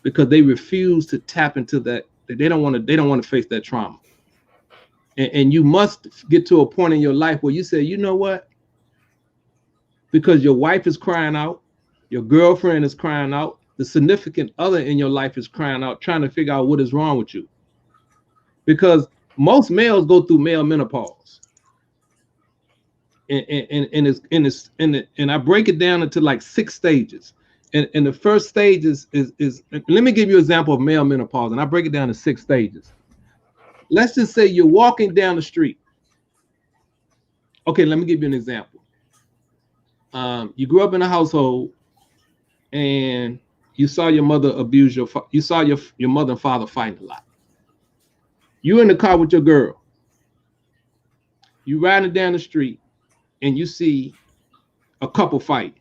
because they refuse to tap into that. They don't want to face that trauma. And you must get to a point in your life where you say, you know what? Because your wife is crying out, your girlfriend is crying out, the significant other in your life is crying out, trying to figure out what is wrong with you. Because most males go through male menopause. And I break it down into like 6 stages. And the first stage is let me give you an example of male menopause, and I break it down to 6 stages. Let's just say you're walking down the street. Okay, let me give you an example. You grew up in a household and you saw your mother abuse you saw your mother and father fighting a lot. You're in the car with your girl. You riding down the street and you see a couple fight.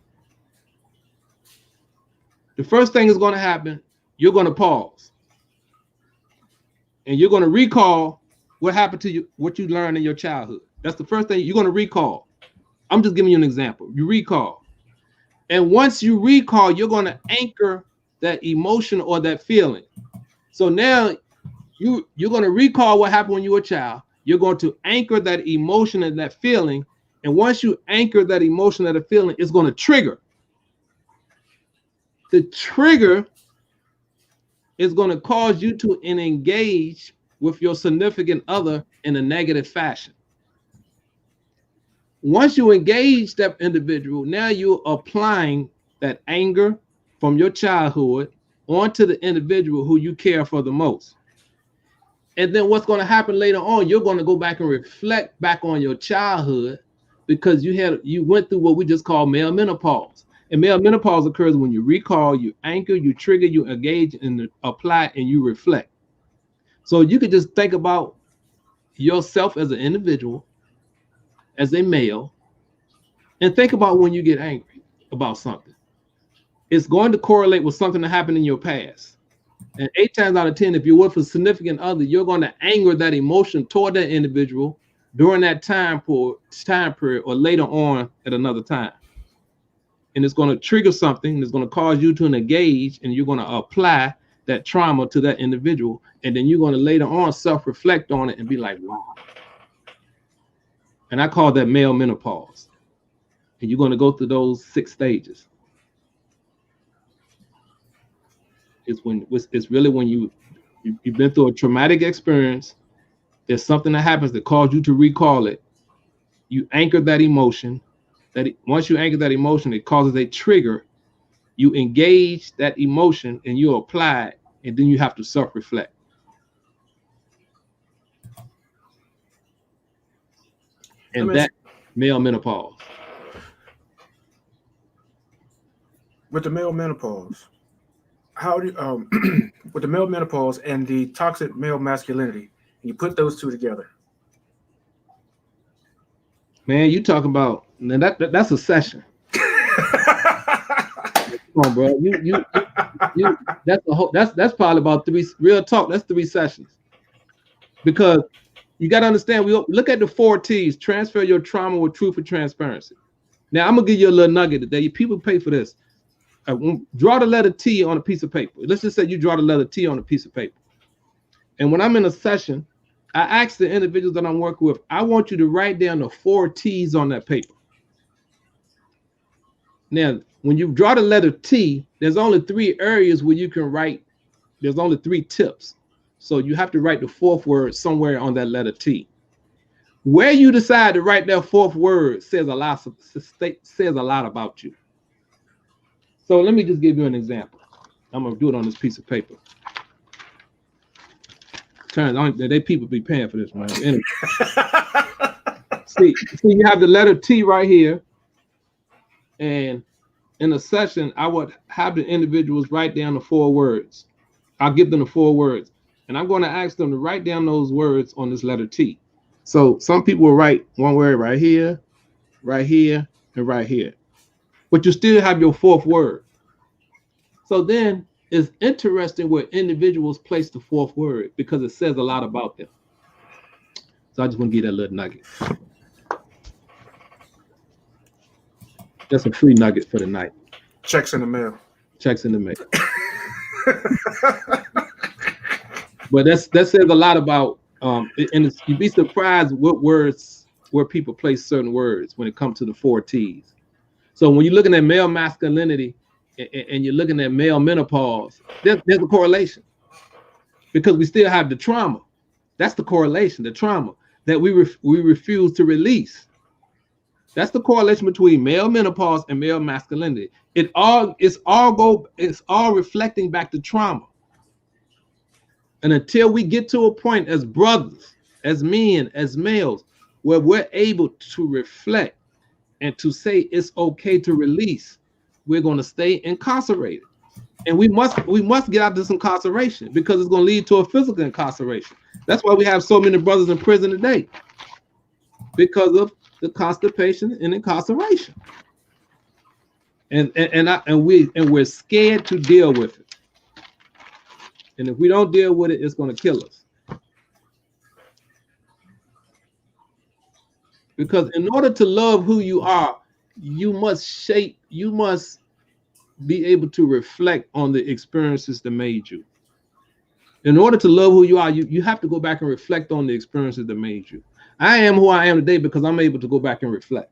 The first thing is going to happen, you're going to pause. And you're going to recall what happened to you, what you learned in your childhood. That's the first thing you're going to recall. I'm just giving you an example. You recall. And once you recall, you're going to anchor that emotion or that feeling. So now you're going to recall what happened when you were a child. you're going to anchor that emotion and that feeling. And once you anchor that emotion and that feeling, it's going to trigger. The trigger is going to cause you to engage with your significant other in a negative fashion. Once you engage that individual, now you're applying that anger from your childhood onto the individual who you care for the most. And then what's going to happen later on, you're going to go back and reflect back on your childhood because you went through what we just call male menopause. And male menopause occurs when you recall, you anchor, you trigger, you engage, and apply, and you reflect. So you could just think about yourself as an individual, as a male, and think about when you get angry about something. It's going to correlate with something that happened in your past. And 8 times out of 10, if you're with a significant other, you're going to anger that emotion toward that individual during that time period or later on at another time. And it's going to trigger something that's going to cause you to engage, and you're going to apply that trauma to that individual. And then you're going to later on self-reflect on it and be like, wow. And I call that male menopause. And you're going to go through those 6 stages. It's really when you've been through a traumatic experience. There's something that happens that causes you to recall it. You anchor that emotion. Once you anchor that emotion, it causes a trigger. You engage that emotion and you apply it, and then you have to self-reflect. And that male menopause. With the male menopause, how do with the male menopause and the toxic male masculinity, you put those two together? Man, you talking about that's a session. Come on, bro. You that's probably about 3 real talk. That's 3 sessions. Because you got to understand, we look at the 4 T's: transfer your trauma with truth and transparency. Now I'm gonna give you a little nugget today. People pay for this. Draw the letter T on a piece of paper. Let's just say you draw the letter T on a piece of paper. And when I'm in a session, I ask the individuals that I'm working with, I want you to write down the 4 T's on that paper. Now, when you draw the letter T, there's only 3 areas where you can write. There's only 3 tips. So you have to write the 4th word somewhere on that letter T. Where you decide to write that 4th word says a lot about you. So let me just give you an example. I'm going to do it on this piece of paper. They people be paying for this, man. Anyway. see, you have the letter T right here. And in a session, I would have the individuals write down the 4 words. I'll give them the 4 words. And I'm going to ask them to write down those words on this letter T. So some people will write one word right here, and right here. But you still have your 4th word. So then it's interesting where individuals place the 4th word because it says a lot about them. So I just want to give that little nugget. That's a free nugget for the night. Checks in the mail. Checks in the mail. But that says a lot about, and you'd be surprised what words, where people place certain words when it comes to the 4 T's. So when you're looking at male masculinity and you're looking at male menopause, there's a correlation because we still have the trauma. That's the correlation, the trauma that we refuse to release. That's the correlation between male menopause and male masculinity. It's all reflecting back to trauma. And until we get to a point as brothers, as men, as males, where we're able to reflect and to say it's okay to release, we're going to stay incarcerated. And we must get out of this incarceration because it's going to lead to a physical incarceration. That's why we have so many brothers in prison today, because of the constipation and incarceration. And we're scared to deal with it. And if we don't deal with it, it's going to kill us. Because in order to love who you are, you must be able to reflect on the experiences that made you. In order to love who you are, you have to go back and reflect on the experiences that made you. I am who I am today because I'm able to go back and reflect.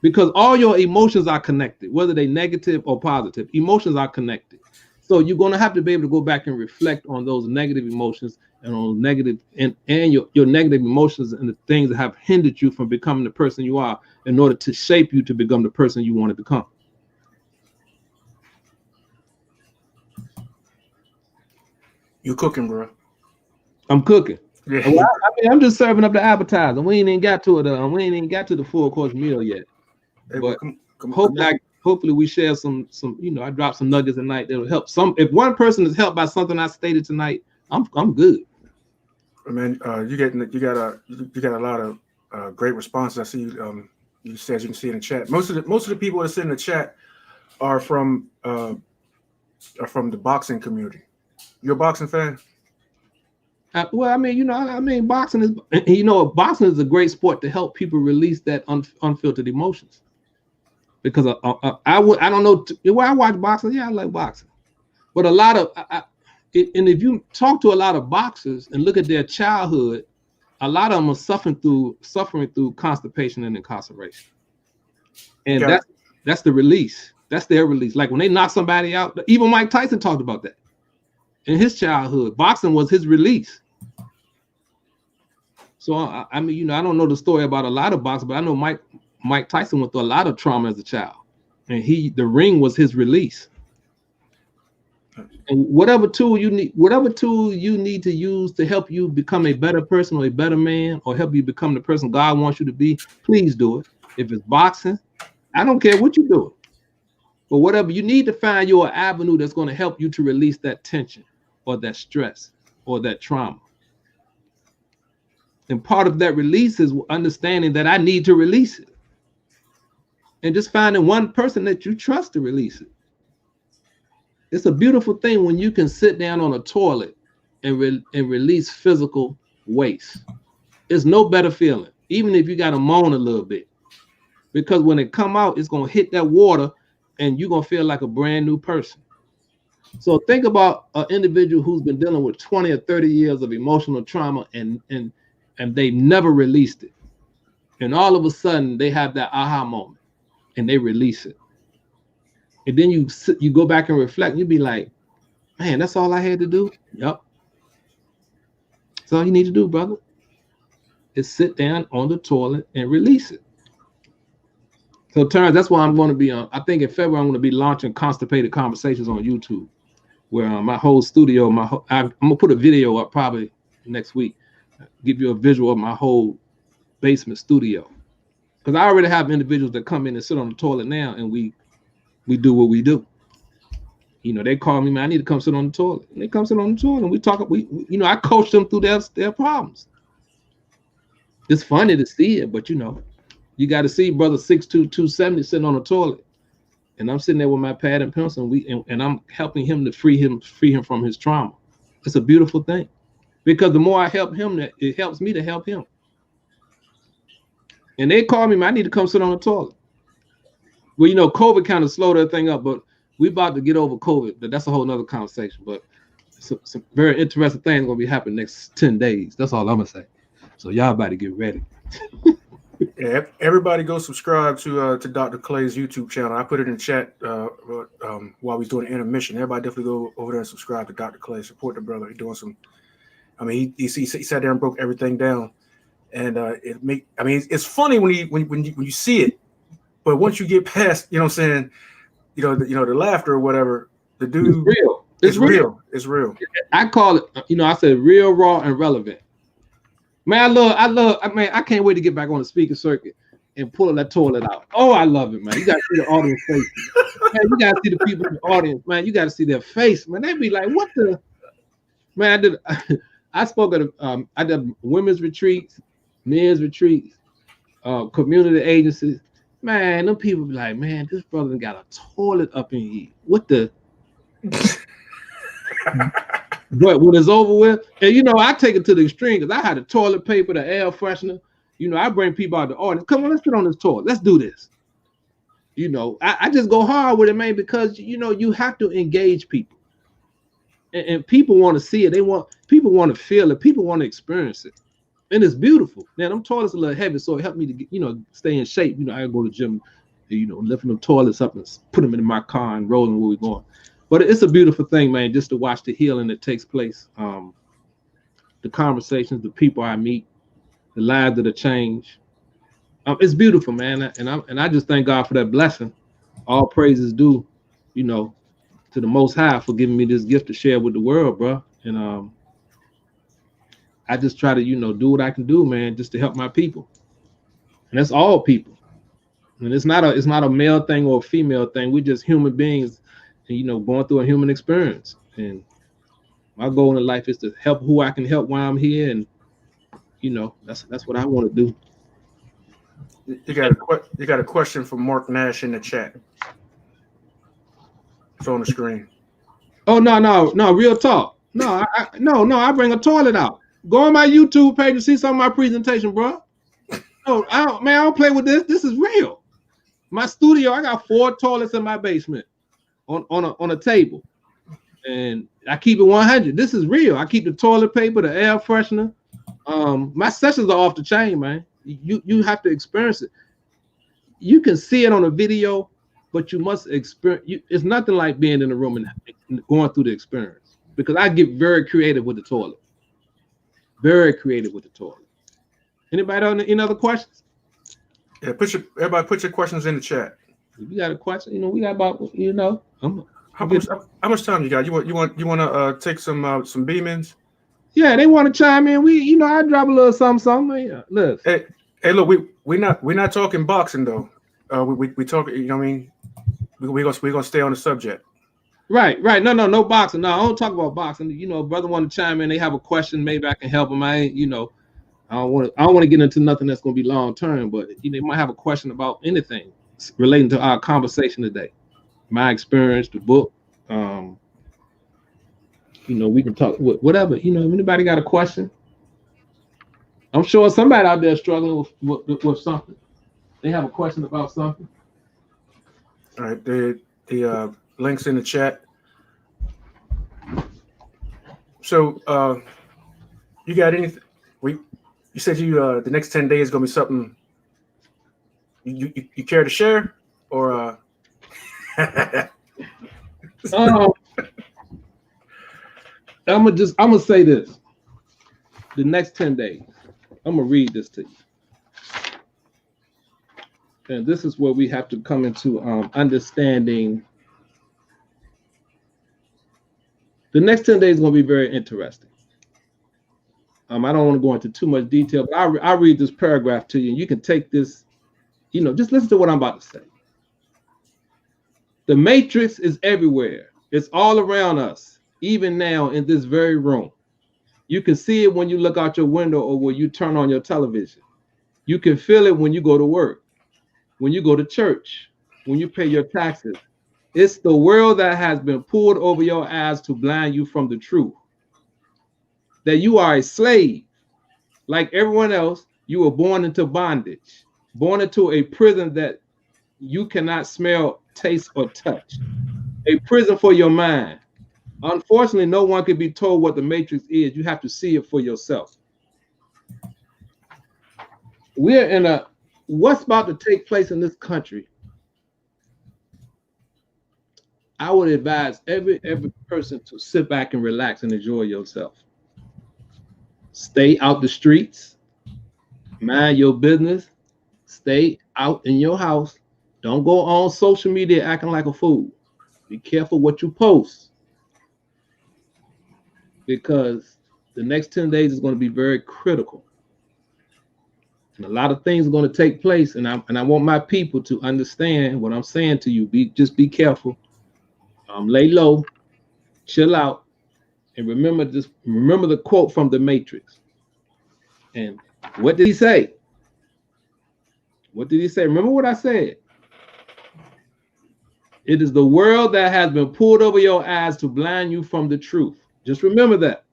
Because all your emotions are connected, whether they're negative or positive. Emotions are connected. So you're going to have to be able to go back and reflect on those negative emotions and on negative and your negative emotions and the things that have hindered you from becoming the person you are in order to shape you to become the person you want to become. You cooking, bro? I'm cooking. Yeah. Well, I mean, I'm just serving up the appetizer. We ain't even got to it. We ain't even got to the full course meal yet. Hey, But come hopefully we share some. I drop some nuggets tonight that'll help some. If one person is helped by something I stated tonight, I'm good. Man, you got a lot of great responses. I see you said you can see in the chat. Most of the people that sit in the chat are from the boxing community. You're a boxing fan? Well, I mean, boxing is, boxing is a great sport to help people release that unfiltered emotions. Because I don't know why I watch boxing. Yeah, I like boxing, but a lot of and if you talk to a lot of boxers and look at their childhood, a lot of them are suffering through constipation and incarceration, and that's the release. That's their release. Like when they knock somebody out, even Mike Tyson talked about that in his childhood. Boxing was his release. So I mean, I don't know the story about a lot of boxers, but I know Mike Tyson went through a lot of trauma as a child, and the ring was his release. And whatever tool you need to use to help you become a better person or a better man, or help you become the person God wants you to be, please do it. If it's boxing, I don't care what you're doing, but whatever you need to find your avenue that's going to help you to release that tension or that stress or that trauma. And part of that release is understanding that I need to release it. And just finding one person that you trust to release it. It's a beautiful thing when you can sit down on a toilet and release physical waste. It's no better feeling, even if you got to moan a little bit. Because when it come out, it's going to hit that water and you're going to feel like a brand new person. So think about an individual who's been dealing with 20 or 30 years of emotional trauma and they've never released it. And all of a sudden they have that aha moment and they release it. And then you go back and reflect and you be like, man, that's all I had to do? Yep. That's all you need to do, brother, is sit down on the toilet and release it. So Tarence, that's why I'm going to be on. I think in February, I'm going to be launching Constipated Conversations on YouTube, where my whole studio, I'm going to put a video up probably next week, give you a visual of my whole basement studio. Because I already have individuals that come in and sit on the toilet now, and we do what we do. They call me, man, I need to come sit on the toilet. And they come sit on the toilet and we talk, I coach them through their problems. It's funny to see it, but you got to see brother 6'2", 270 sitting on the toilet. And I'm sitting there with my pad and pencil and I'm helping him to free him from his trauma. It's a beautiful thing. Because the more I help him, it helps me to help him. And they call me, man, I need to come sit on the toilet. Well, COVID kind of slowed that thing up, but we about to get over COVID. But that's a whole nother conversation. But some very interesting things going to be happening next 10 days. That's all I'm going to say. So y'all about to get ready. Yeah, everybody go subscribe to Dr. Clay's YouTube channel. I put it in the chat while he's doing Intermission. Everybody definitely go over there and subscribe to Dr. Clay. Support the brother. He's doing some. I mean, he sat there and broke everything down, and it's funny when you see it, but once you get past, what I'm saying, the laughter or whatever, the dude, it's real. It's real. I call it, I said real, raw, and relevant. Man, I can't wait to get back on the speaker circuit and pull that toilet out. Oh, I love it, man. You got to see the audience face. Man, you got to see the people in the audience, man. You got to see their face, man. They be like, what the? Man, I spoke at I did women's retreats, men's retreats, community agencies. Man, them people be like, man, this brother got a toilet up in here. What the? But when it's over with, and I take it to the extreme because I had the toilet paper, the air freshener. I bring people out the audience. Come on, let's get on this toilet. Let's do this. I just go hard with it, man, because you have to engage people. and people want to see it. People want to feel it. People want to experience it. And it's beautiful. Now, them toilets a little heavy, so it helped me to get, stay in shape. I go to the gym, lifting them toilets up and put them in my car and rolling where we're going. But it's a beautiful thing, man, just to watch the healing that takes place. The conversations, the people I meet, the lives that are changed. It's beautiful, man. And I just thank God for that blessing. All praises due, to the Most High for giving me this gift to share with the world, bro. And I just try to, do what I can do, man, just to help my people. And that's all people. And it's not a male thing or a female thing. We're just human beings, and, going through a human experience. And my goal in life is to help who I can help while I'm here. And, that's what I want to do. You got a question from Mark Nash in the chat. It's on the screen. Oh, no, real talk. No, I bring a toilet out. Go on my YouTube page and see some of my presentation, bro. No, I don't play with this. This is real. My studio, I got 4 toilets in my basement on a table. And I keep it 100. This is real. I keep the toilet paper, the air freshener. My sessions are off the chain, man. You have to experience it. You can see it on a video, but you must experience. It's nothing like being in a room and going through the experience, because I get very creative with the toilet. Very creative with the toilet. Anybody on any other questions? Yeah, everybody put your questions in the chat. If you got a question, we got about, how much time you got? You want to take some beam-ins? Yeah, they want to chime in. I drop a little something. Look. Hey, look, we're not talking boxing though. We talk. We're gonna stay on the subject. Right. No boxing. No, I don't talk about boxing. Brother want to chime in. They have a question. Maybe I can help them. I don't want to get into nothing that's going to be long term. But they might have a question about anything relating to our conversation today. My experience, the book. We can talk whatever. If anybody got a question, I'm sure somebody out there struggling with something. They have a question about something. All right, the links in the chat. So you got anything? You said the next 10 days is gonna be something you care to share, or I'm gonna say this. The next 10 days, I'm gonna read this to you. And this is where we have to come into understanding. The next 10 days is going to be very interesting. I don't want to go into too much detail, but I'll read this paragraph to you, and you can take this, just listen to what I'm about to say. The matrix is everywhere. It's all around us, even now in this very room. You can see it when you look out your window or when you turn on your television. You can feel it when you go to work, when you go to church, when you pay your taxes. It's the world that has been pulled over your eyes to blind you from the truth. That you are a slave. Like everyone else, you were born into bondage, born into a prison that you cannot smell, taste, or touch. A prison for your mind. Unfortunately, no one can be told what the matrix is. You have to see it for yourself. We're in what's about to take place in this country. I would advise every person to sit back and relax and enjoy yourself. Stay out the streets. Mind your business. Stay out in your house. Don't go on social media acting like a fool. Be careful what you post, because the next 10 days is going to be very critical. And a lot of things are going to take place, and I want my people to understand what I'm saying to you. Just be careful. Lay low, chill out, and remember the quote from The Matrix. And what did he say? What did he say? Remember what I said. It is the world that has been pulled over your eyes to blind you from the truth. Just remember that.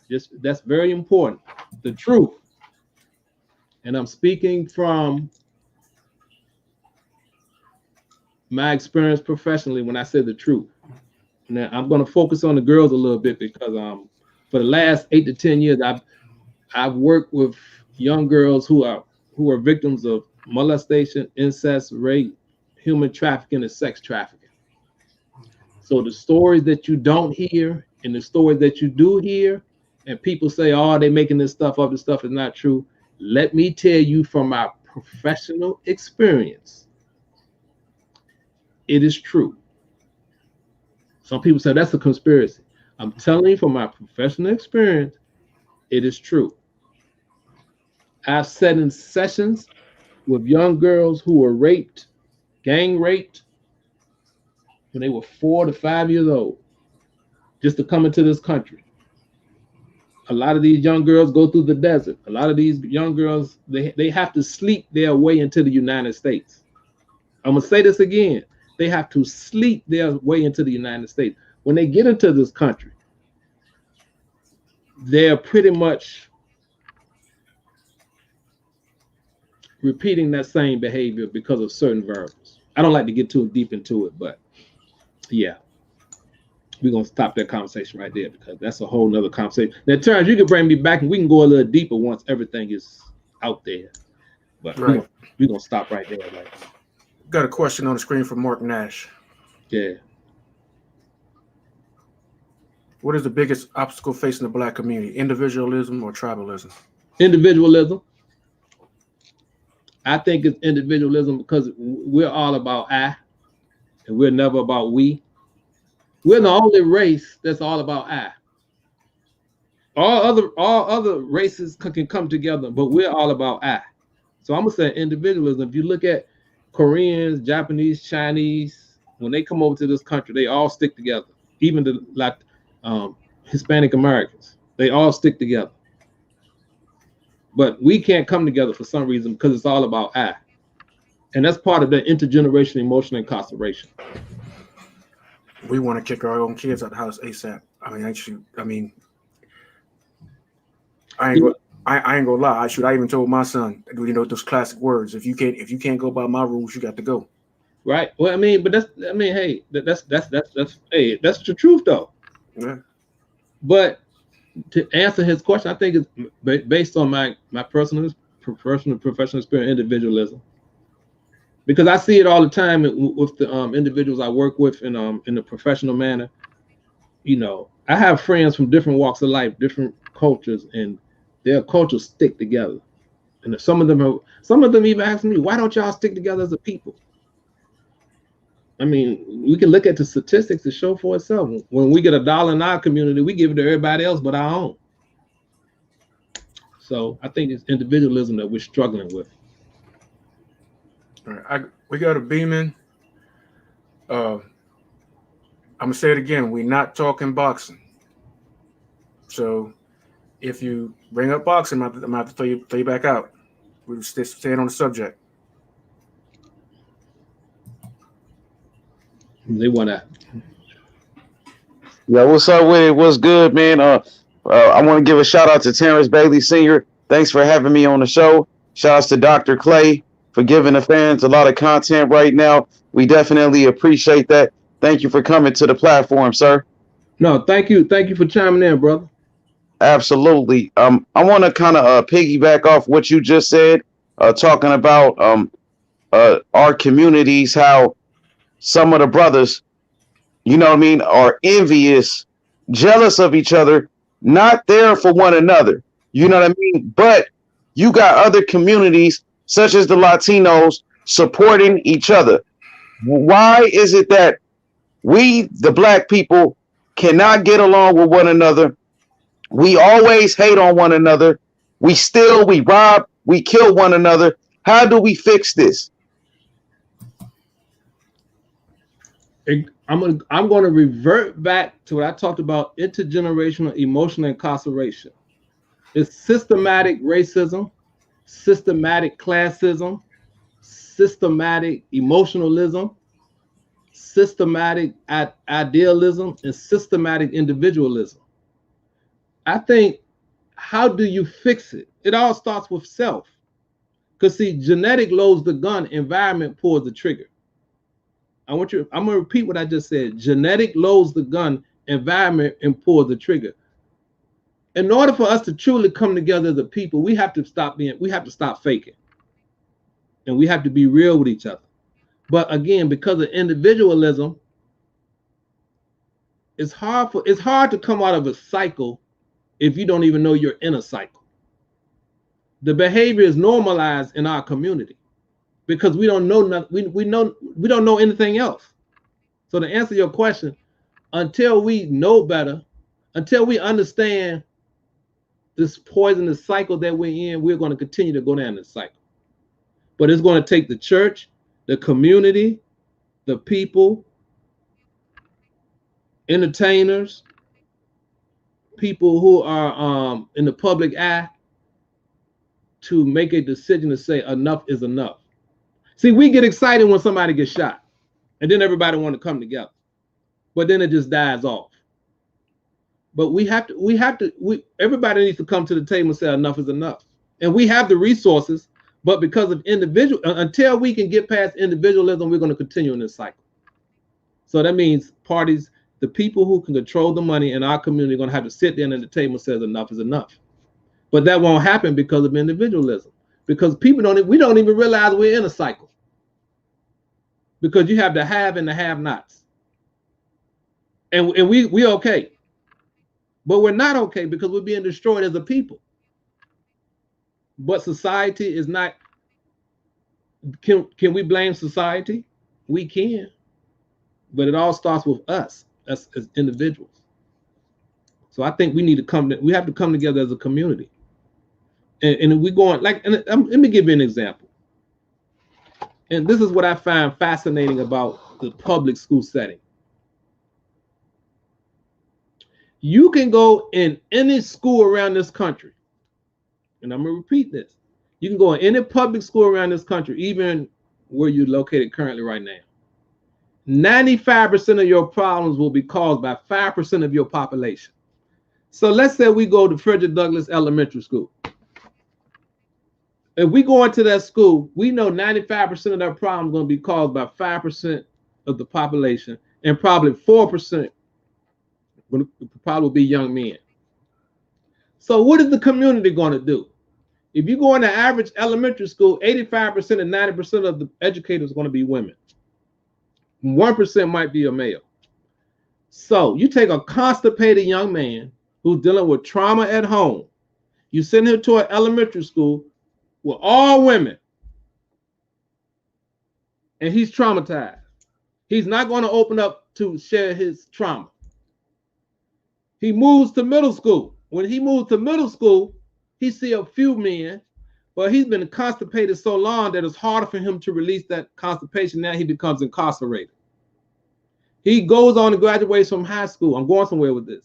That's very important. The truth. And I'm speaking from my experience professionally when I say the truth. Now I'm going to focus on the girls a little bit because for the last 8 to 10 years I've worked with young girls who are victims of molestation, incest, rape, human trafficking, and sex trafficking. So the stories that you don't hear and the stories that you do hear, and people say, oh, they're making this stuff up, this stuff is not true. Let me tell you from my professional experience, it is true. Some people say that's a conspiracy. I'm telling you from my professional experience, it is true. I've sat in sessions with young girls who were raped, gang raped, when they were 4 to 5 years old, just to come into this country. A lot of these young girls go through the desert. A lot of these young girls, they have to sleep their way into the United States. I'm going to say this again. They have to sleep their way into the United States. When they get into this country, they're pretty much repeating that same behavior because of certain variables. I don't like to get too deep into it, but yeah, we're going to stop that conversation right there because that's a whole nother conversation. Now, Terence, you can bring me back and we can go a little deeper once everything is out there. But Right. we're going to stop right there. Right? Got a question on the screen from Mark Nash. Yeah. What is the biggest obstacle facing the Black community? Individualism or tribalism? Individualism. I think it's individualism because we're all about I, and we're never about we. We're the only race that's all about I. All other races can come together, but we're all about I. So I'm gonna say individualism. If you look at Koreans, Japanese, Chinese, when they come over to this country, they all stick together. Even the Hispanic Americans, they all stick together. But we can't come together for some reason because it's all about I. And that's part of the intergenerational emotional incarceration. We want to kick our own kids out of the house ASAP. I ain't gonna lie. I even told my son, those classic words. If you can't go by my rules, you got to go. Right. Well, but that's that's the truth though. Yeah. But to answer his question, I think it's based on my personal professional experience, individualism. Because I see it all the time with the individuals I work with in the professional manner. I have friends from different walks of life, different cultures, and their cultures stick together. And some of them even ask me, why don't y'all stick together as a people? We can look at the statistics to show for itself. When we get $1 in our community, we give it to everybody else but our own. So I think it's individualism that we're struggling with. All right, we got a beaming. I'm gonna say it again. We're not talking boxing. So if you bring up boxing, I'm gonna have to throw you back out. We're staying on the subject. They want to. Yeah, what's up with it? What's good, man? I want to give a shout out to Terence Bailey Sr. Thanks for having me on the show. Shout outs to Dr. Clay for giving the fans a lot of content right now. We definitely appreciate that. Thank you for coming to the platform, sir. No, thank you for chiming in, brother. Absolutely. I want to kind of piggyback off what you just said, talking about our communities, how some of the brothers, are envious, jealous of each other, not there for one another. You know what I mean? But you got other communities, such as the Latinos, supporting each other. Why is it that we, the Black people, cannot get along with one another? We always hate on one another. We steal, we rob, we kill one another. How do we fix this? I'm going to revert back to what I talked about: intergenerational emotional incarceration. It's systematic racism, systematic classism, systematic emotionalism, systematic idealism, and systematic individualism. I think, how do you fix it? It all starts with self. Because see, genetic loads the gun, environment pulls the trigger. I'm gonna repeat what I just said. Genetic loads the gun, environment and pulls the trigger. In order for us to truly come together as a people, we have to stop faking. And we have to be real with each other. But again, because of individualism, it's hard to come out of a cycle if you don't even know you're in a cycle. The behavior is normalized in our community because we don't know nothing. We don't know anything else. So to answer your question, until we know better, until we understand this poisonous cycle that we're in, we're going to continue to go down this cycle. But it's going to take the church, the community, the people, entertainers, people who are in the public eye to make a decision to say enough is enough. See, we get excited when somebody gets shot, and then everybody want to come together, but then it just dies off. But everybody needs to come to the table and say enough is enough. And we have the resources, but because of until we can get past individualism, we're going to continue in this cycle. So that means parties, the people who can control the money in our community are going to have to sit down at the table and say enough is enough. But that won't happen because of individualism. Because we don't even realize we're in a cycle. Because you have the have and the have-nots. And we okay. But we're not okay because we're being destroyed as a people. But society is not. Can we blame society? We can. But it all starts with us as individuals. So I think we have to come together as a community. And we're going let me give you an example. And this is what I find fascinating about the public school setting. You can go in any school around this country, and I'm going to repeat this. You can go in any public school around this country, even where you're located currently right now. 95% of your problems will be caused by 5% of your population. So let's say we go to Frederick Douglass Elementary School. If we go into that school, we know 95% of their problems are going to be caused by 5% of the population, and probably 4% will probably be young men. So what is the community going to do? If you go into average elementary school, 85% and 90% of the educators are going to be women. 1% might be a male. So you take a constipated young man who's dealing with trauma at home. You send him to an elementary school with all women, and he's traumatized. He's not going to open up to share his trauma. He moves to middle school. When he moves to middle school, he see a few men, but he's been constipated so long that it's harder for him to release that constipation. Now he becomes incarcerated. He goes on and graduates from high school. I'm going somewhere with this.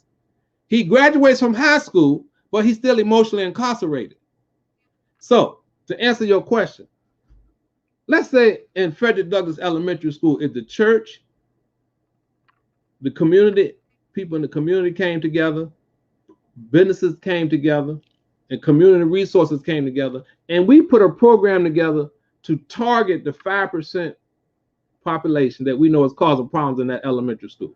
He graduates from high school, but he's still emotionally incarcerated. So, to answer your question, let's say in Frederick Douglass Elementary School, if the church, the community, people in the community came together, businesses came together, and community resources came together, and we put a program together to target the 5% population that we know is causing problems in that elementary school.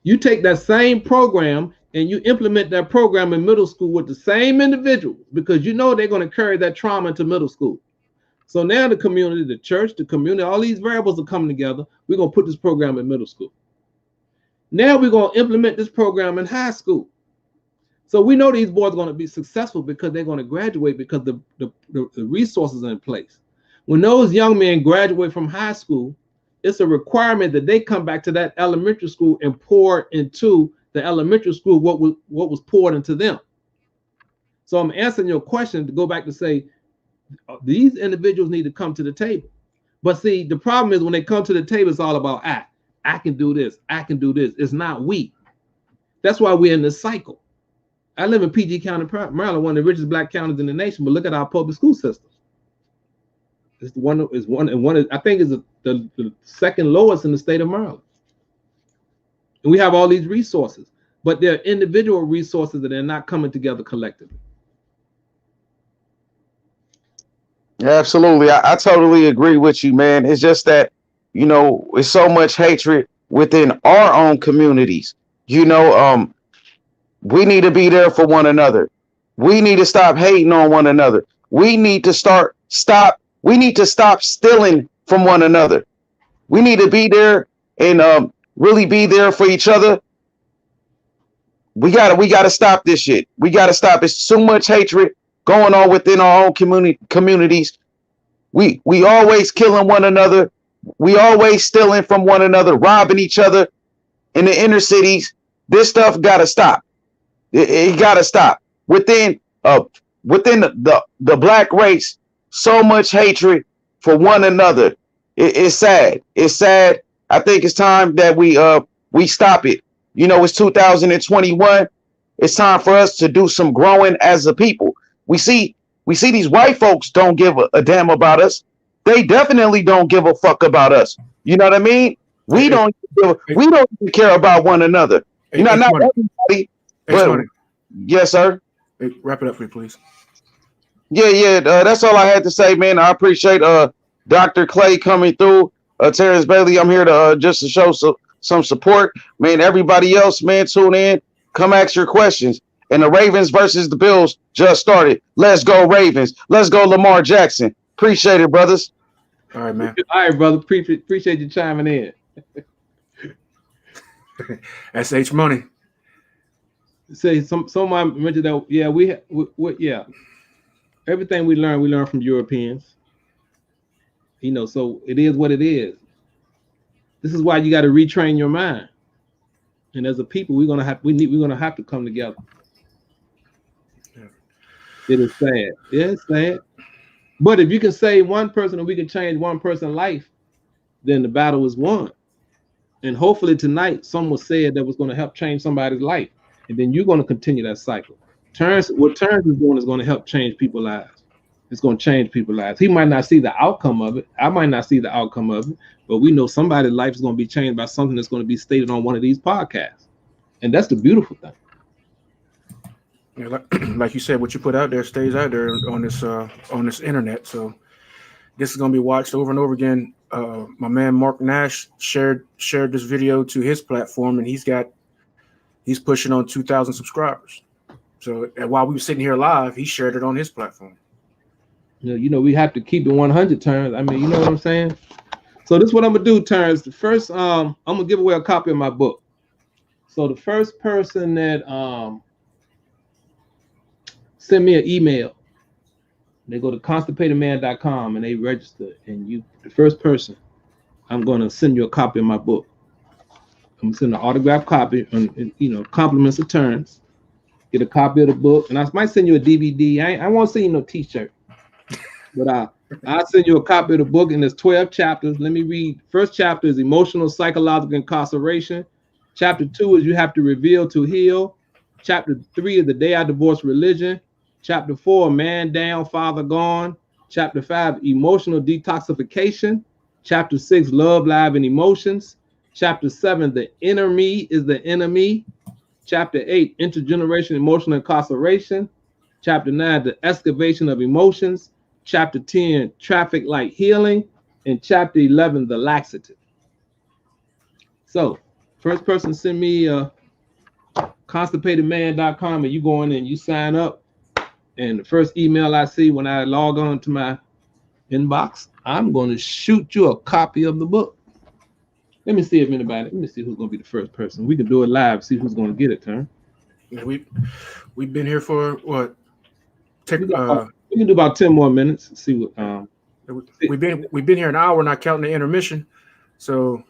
You take that same program and you implement that program in middle school with the same individuals, because you know they're going to carry that trauma into middle school. So now the community, the church, the community, all these variables are coming together. We're going to put this program in middle school. Now we're going to implement this program in high school. So we know these boys are going to be successful because they're going to graduate because the resources are in place. When those young men graduate from high school, it's a requirement that they come back to that elementary school and pour into the elementary school what was poured into them. So I'm answering your question to go back to say, these individuals need to come to the table. But see, the problem is when they come to the table, it's all about I can do this, I can do this. It's not we. That's why we're in this cycle. I live in PG County, Maryland, one of the richest black counties in the nation, but look at our public school system. It's I think is the second lowest in the state of Maryland. And we have all these resources, but they're individual resources that are not coming together collectively. Absolutely. I totally agree with you, man. It's just that you know, it's so much hatred within our own communities. We need to be there for one another. We need to stop hating on one another. We need to we need to stop stealing from one another. We need to be there and really be there for each other. We gotta stop this shit. We gotta stop. It's so much hatred going on within our own communities. We always killing one another. We always stealing from one another, robbing each other in the inner cities. This stuff gotta stop. It gotta stop. Within the black race, so much hatred for one another. It's sad. It's sad. I think it's time that we stop it. You know, it's 2021. It's time for us to do some growing as a people. We see these white folks don't give a damn about us. They definitely don't give a fuck about us. You know what I mean? We don't even care about one another. You know, not everybody, but yes, sir. Hey, wrap it up for me, please. Yeah. That's all I had to say, man. I appreciate Dr. Clay coming through. Terrence Bailey, I'm here to just to show some support, man. Everybody else, man, tune in. Come ask your questions. And the Ravens versus the Bills just started. Let's go Ravens. Let's go Lamar Jackson. Appreciate it, brothers. All right, man. All right, brother. Appreciate you chiming in. That's H Money. Say someone mentioned that. Yeah, we yeah. Everything we learn from Europeans. You know, so it is what it is. This is why you got to retrain your mind. And as a people, we're gonna have to come together. Yeah. It is sad. Yeah, it's sad. But if you can save one person and we can change one person's life, then the battle is won. And hopefully tonight, someone said that was going to help change somebody's life. And then you're going to continue that cycle. What Terence is doing is going to help change people's lives. It's going to change people's lives. He might not see the outcome of it. I might not see the outcome of it. But we know somebody's life is going to be changed by something that's going to be stated on one of these podcasts. And that's the beautiful thing. Yeah, like you said, what you put out there stays out there on this internet. So this is going to be watched over and over again. My man Mark Nash shared this video to his platform, and he's pushing on 2,000 subscribers. So while we were sitting here live, he shared it on his platform. You know, we have to keep it 100, Terrence. I mean, you know what I'm saying? So this is what I'm gonna do, Terrence. The first, I'm gonna give away a copy of my book. So the first person that send me an email, they go to constipatedman.com and they register, and the first person, I'm gonna send you a copy of my book. I'm gonna send an autographed copy, and you know, compliments of Terrence. Get a copy of the book, and I might send you a DVD. I won't send you no T-shirt, but I'll send you a copy of the book, and there's 12 chapters. Let me read. First chapter is emotional, psychological incarceration. Chapter 2 is you have to reveal to heal. Chapter 3 is the day I divorced religion. Chapter 4, man down, father gone. Chapter 5, emotional detoxification. Chapter 6, love, life, and emotions. Chapter 7, the inner me is the enemy. Chapter 8, intergenerational emotional incarceration. Chapter 9, the excavation of emotions. Chapter 10, traffic light healing. And chapter 11, the laxative. So, first person send me constipatedman.com, and you go in and you sign up. And the first email I see when I log on to my inbox, I'm going to shoot you a copy of the book. Let me see who's going to be the first person. We can do it live, see who's going to get it, Turn. Yeah, we've been here for what? We can do about 10 more minutes and see what we've been here an hour, not counting the intermission. So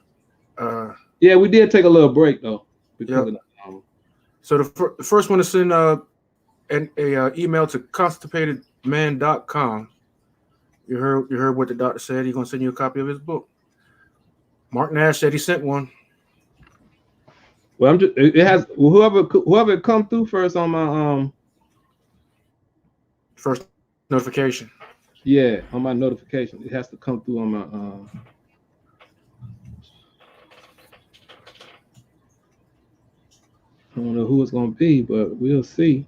yeah, we did take a little break though. Because of the, so the first one to send an email to constipatedman.com. You heard what the doctor said. He's gonna send you a copy of his book. Mark Nash said he sent one. Well, whoever come through first on my first notification. Yeah, on my notification. It has to come through on my I don't know who it's gonna be, but we'll see.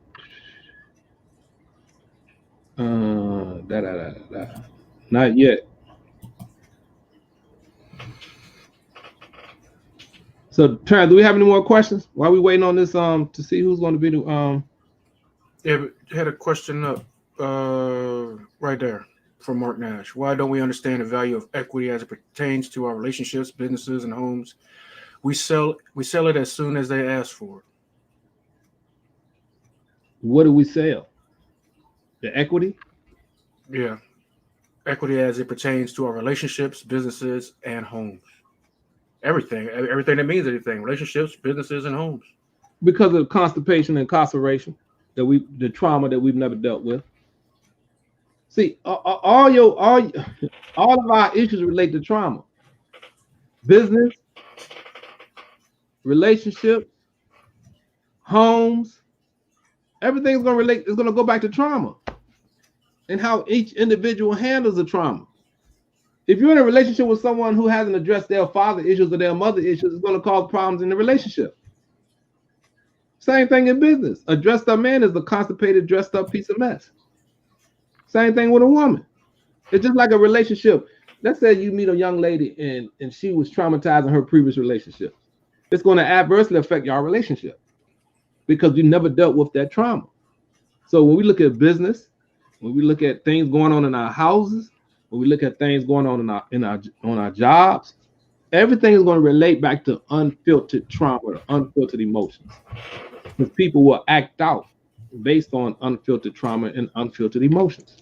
Not yet. So, Tarence, do we have any more questions? While we waiting on this, to see who's going to be the Yeah, but had a question up right there from Mark Nash. Why don't we understand the value of equity as it pertains to our relationships, businesses, and homes? We sell it as soon as they ask for it. What do we sell? The equity? Yeah, equity as it pertains to our relationships, businesses, and homes. Everything that means anything: relationships, businesses, and homes. Because of constipation and incarceration, the trauma that we've never dealt with. See, all of our issues relate to trauma. Business, relationships, homes, everything's going to relate. It's going to go back to trauma and how each individual handles the trauma. If you're in a relationship with someone who hasn't addressed their father issues or their mother issues, it's going to cause problems in the relationship. Same thing in business. A dressed up man is a constipated, dressed up piece of mess. Same thing with a woman. It's just like a relationship. Let's say you meet a young lady and she was traumatized in her previous relationship. It's going to adversely affect your relationship because you never dealt with that trauma. So when we look at business, when we look at things going on in our houses, when we look at things going on on our jobs, everything is going to relate back to unfiltered trauma or unfiltered emotions. Because people will act out based on unfiltered trauma and unfiltered emotions.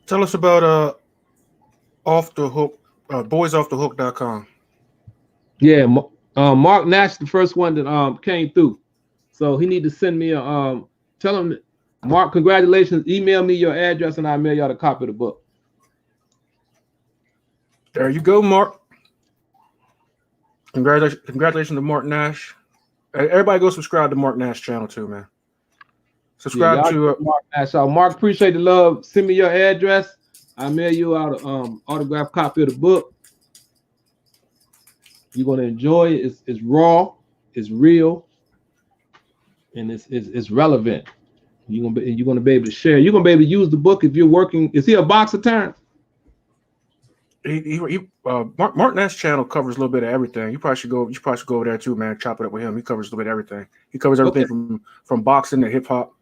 Tell us about Off the Hook, boysoffthehook.com. Yeah, Mark Nash, the first one that came through. So he need to send me a tell him, Mark, congratulations. Email me your address and I'll mail y'all a copy of the book. There you go, Mark. Congratulations to Mark Nash. Everybody go subscribe to Mark Nash channel too, man. Subscribe to Mark Nash. So Mark, appreciate the love. Send me your address. I'll mail you out an autographed copy of the book. You're gonna enjoy it. It's raw, it's real, and it's relevant. You're gonna be able to share. You're gonna be able to use the book if you're working. Is he a boxer, Tarence? Mark Nash channel covers a little bit of everything. You probably should go over there too, man. Chop it up with him. He covers a little bit of everything. He covers everything from boxing to hip hop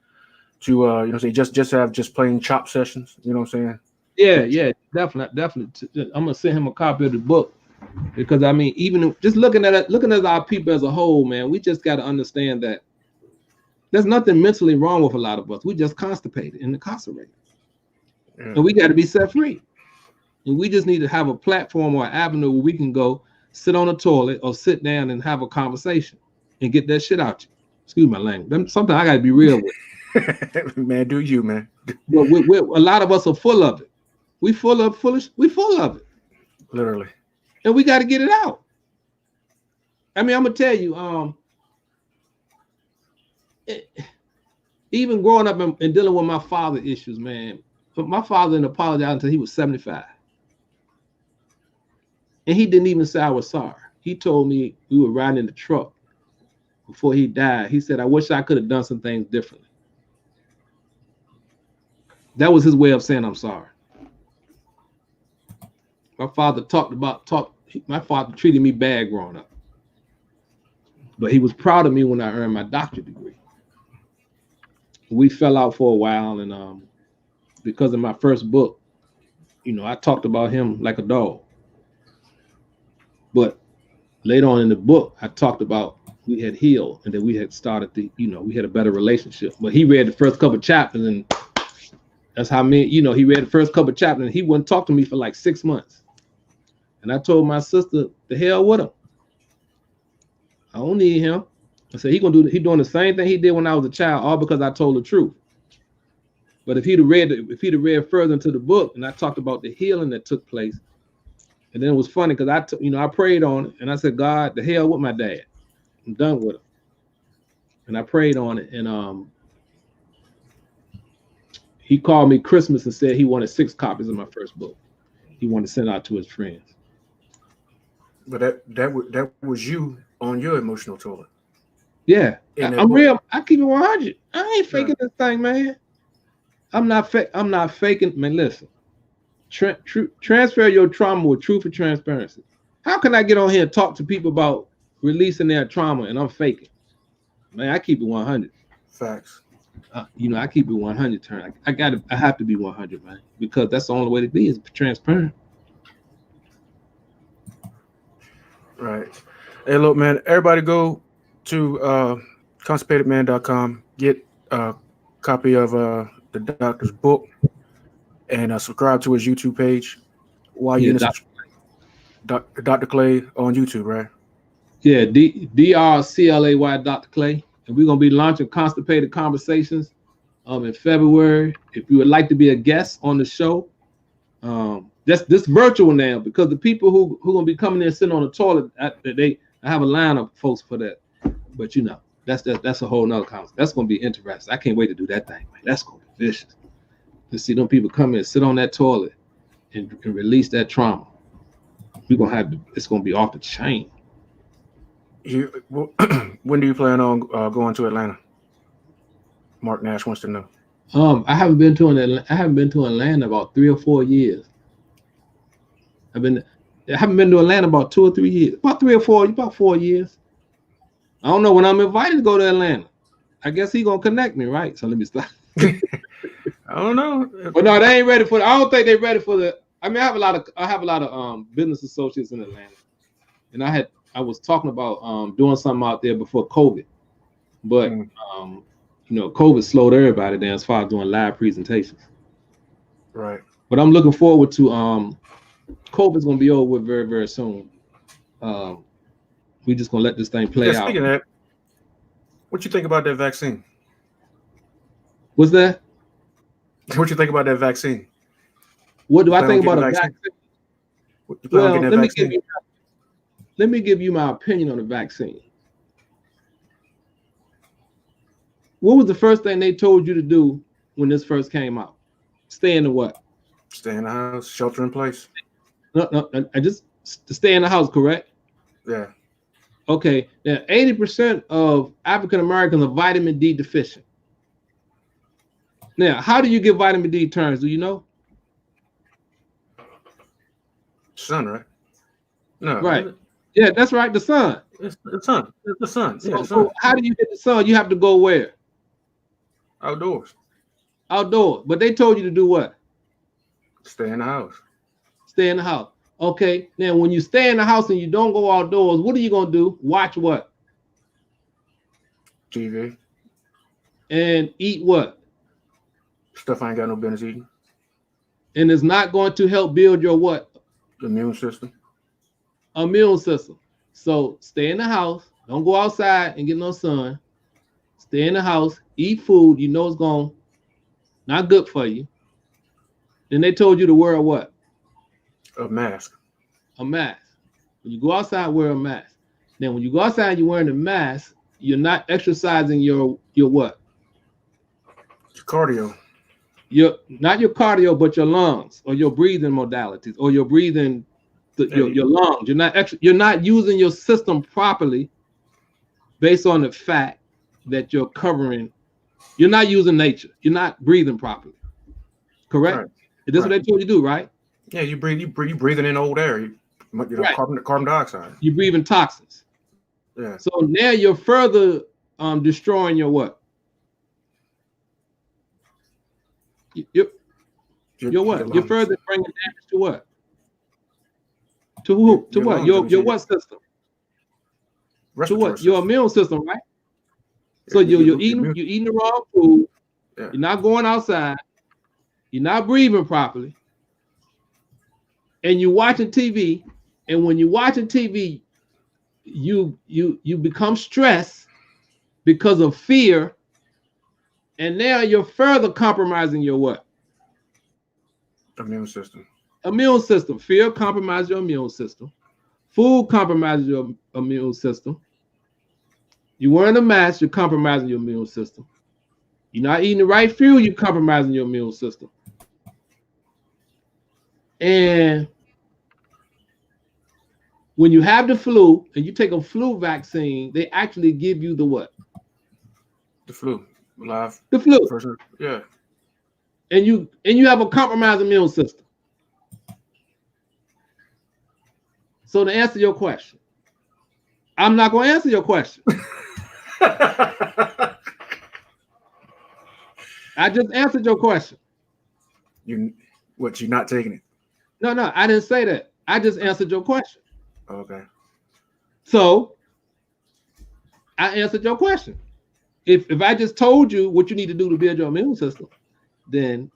to just plain chop sessions. You know what I'm saying? Yeah, definitely. I'm gonna send him a copy of the book because I mean, even just looking at our people as a whole, man, we just got to understand that there's nothing mentally wrong with a lot of us. We just constipated and incarcerated, and we got to be set free. And we just need to have a platform or an avenue where we can go sit on a toilet or sit down and have a conversation and get that shit out you. Excuse my language. Something I got to be real with. Man, do you, man? But a lot of us are full of it. We full of it. Literally. And we got to get it out. I mean, I'm gonna tell you, even growing up and dealing with my father issues, man. My father didn't apologize until he was 75. And he didn't even say I was sorry. He told me we were riding in the truck before he died. He said, I wish I could have done some things differently. That was his way of saying I'm sorry. My father my father treated me bad growing up. But he was proud of me when I earned my doctorate degree. We fell out for a while, and because of my first book, I talked about him like a dog. But later on in the book, I talked about we had healed and that we had started we had a better relationship. But he read the first couple of chapters, and that's how he read the first couple of chapters, and he wouldn't talk to me for like 6 months. And I told my sister, the hell with him. I don't need him. I said, he doing the same thing he did when I was a child, all because I told the truth. But if he'd have read further into the book, and I talked about the healing that took place, and then it was funny because I prayed on it, and I said, God, the hell with my dad. I'm done with him. And I prayed on it, and he called me Christmas and said he wanted 6 copies of my first book. He wanted to send it out to his friends. But that was you on your emotional toilet. Yeah, I'm real. I keep it 100. I ain't faking this thing, man. I'm not faking. Man, listen. Transfer your trauma with truth and transparency. How can I get on here and talk to people about releasing their trauma and I'm faking? Man, I keep it 100. Facts. I keep it 100. Turn. I have to be 100, man, because that's the only way to be is transparent. Right. Hey, look, man. Everybody, go to constipatedman.com. Get a copy of the doctor's book and subscribe to his YouTube page. While you're in Dr. Clay on YouTube, right? Yeah, DRCLAY, Dr. Clay. And we're going to be launching Constipated Conversations in February. If you would like to be a guest on the show, this virtual now, because the people who going to be coming in sitting on the toilet, I have a line of folks for that. But that's a whole nother conversation. That's going to be interesting. I can't wait to do that thing, man. That's going to be vicious. To see them people come in, sit on that toilet, and release that trauma. It's going to be off the chain. When do you plan on going to Atlanta? Mark Nash wants to know. I haven't been to Atlanta about 3 or 4 years. I haven't been to Atlanta about 2 or 3 years. About 4 years. I don't know when I'm invited to go to Atlanta. I guess he's gonna connect me, right? So let me stop. I don't know. But no, they ain't ready for I don't think they're ready for the. I mean, I have a lot of business associates in Atlanta, and I was talking about doing something out there before COVID, but COVID slowed everybody down as far as doing live presentations. Right. But I'm looking forward to COVID's gonna be over with very, very soon. We just gonna let this thing play out. Speaking of that, what you think about that vaccine? What's that? What you think about that vaccine? What do I think about a vaccine? Well, let me give you my opinion on the vaccine. What was the first thing they told you to do when this first came out? Stay in the what? Stay in the house, shelter in place. No, I just to stay in the house, correct? Yeah. Okay. Now, 80% of African Americans are vitamin D deficient. Now, how do you get vitamin D turns? Do you know? Sun, right? No. Right. Yeah, that's right. The sun. It's the sun. It's the sun. Yeah, so how do you get the sun? You have to go where? Outdoors. Outdoors. But they told you to do what? Stay in the house. Stay in the house. Okay. Now, when you stay in the house and you don't go outdoors, what are you gonna do? Watch what? TV. And eat what? Stuff I ain't got no business eating. And it's not going to help build your what? Immune system. Immune system. So stay in the house. Don't go outside and get no sun. Stay in the house. Eat food you know it's not good for you. Then they told you to wear a what? A mask. A mask. When you go outside, wear a mask. Then when you go outside, you're wearing a mask. You're not exercising your what? Your cardio. Not your cardio, but your lungs or your breathing modalities or your breathing, your lungs. You're not using your system properly based on the fact that you're covering. You're not using nature. You're not breathing properly. Correct? Right. This is what they told you to do, right? Yeah, you breathing in old air. Right. Carbon dioxide. You're breathing toxins. Yeah. So now you're further destroying your what? Your what? You're further bringing damage to what? To who? To what? Your what system? To what? Your immune system, right? So you're eating the wrong food. Yeah. You're not going outside. You're not breathing properly. And you're watching TV. And when you're watching TV, you become stressed because of fear. And now you're further compromising your what? Immune system. Immune system. Fear compromises your immune system. Food compromises your immune system. You're wearing a mask, you're compromising your immune system. You're not eating the right fuel, you're compromising your immune system. And when you have the flu and you take a flu vaccine, they actually give you the what? The flu. Live. The flu. Person. Yeah. And you have a compromised immune system. So to answer your question, I'm not going to answer your question. I just answered your question. You're not taking it? No, I didn't say that. I just answered your question. Okay. So I answered your question. If I just told you what you need to do to build your immune system, then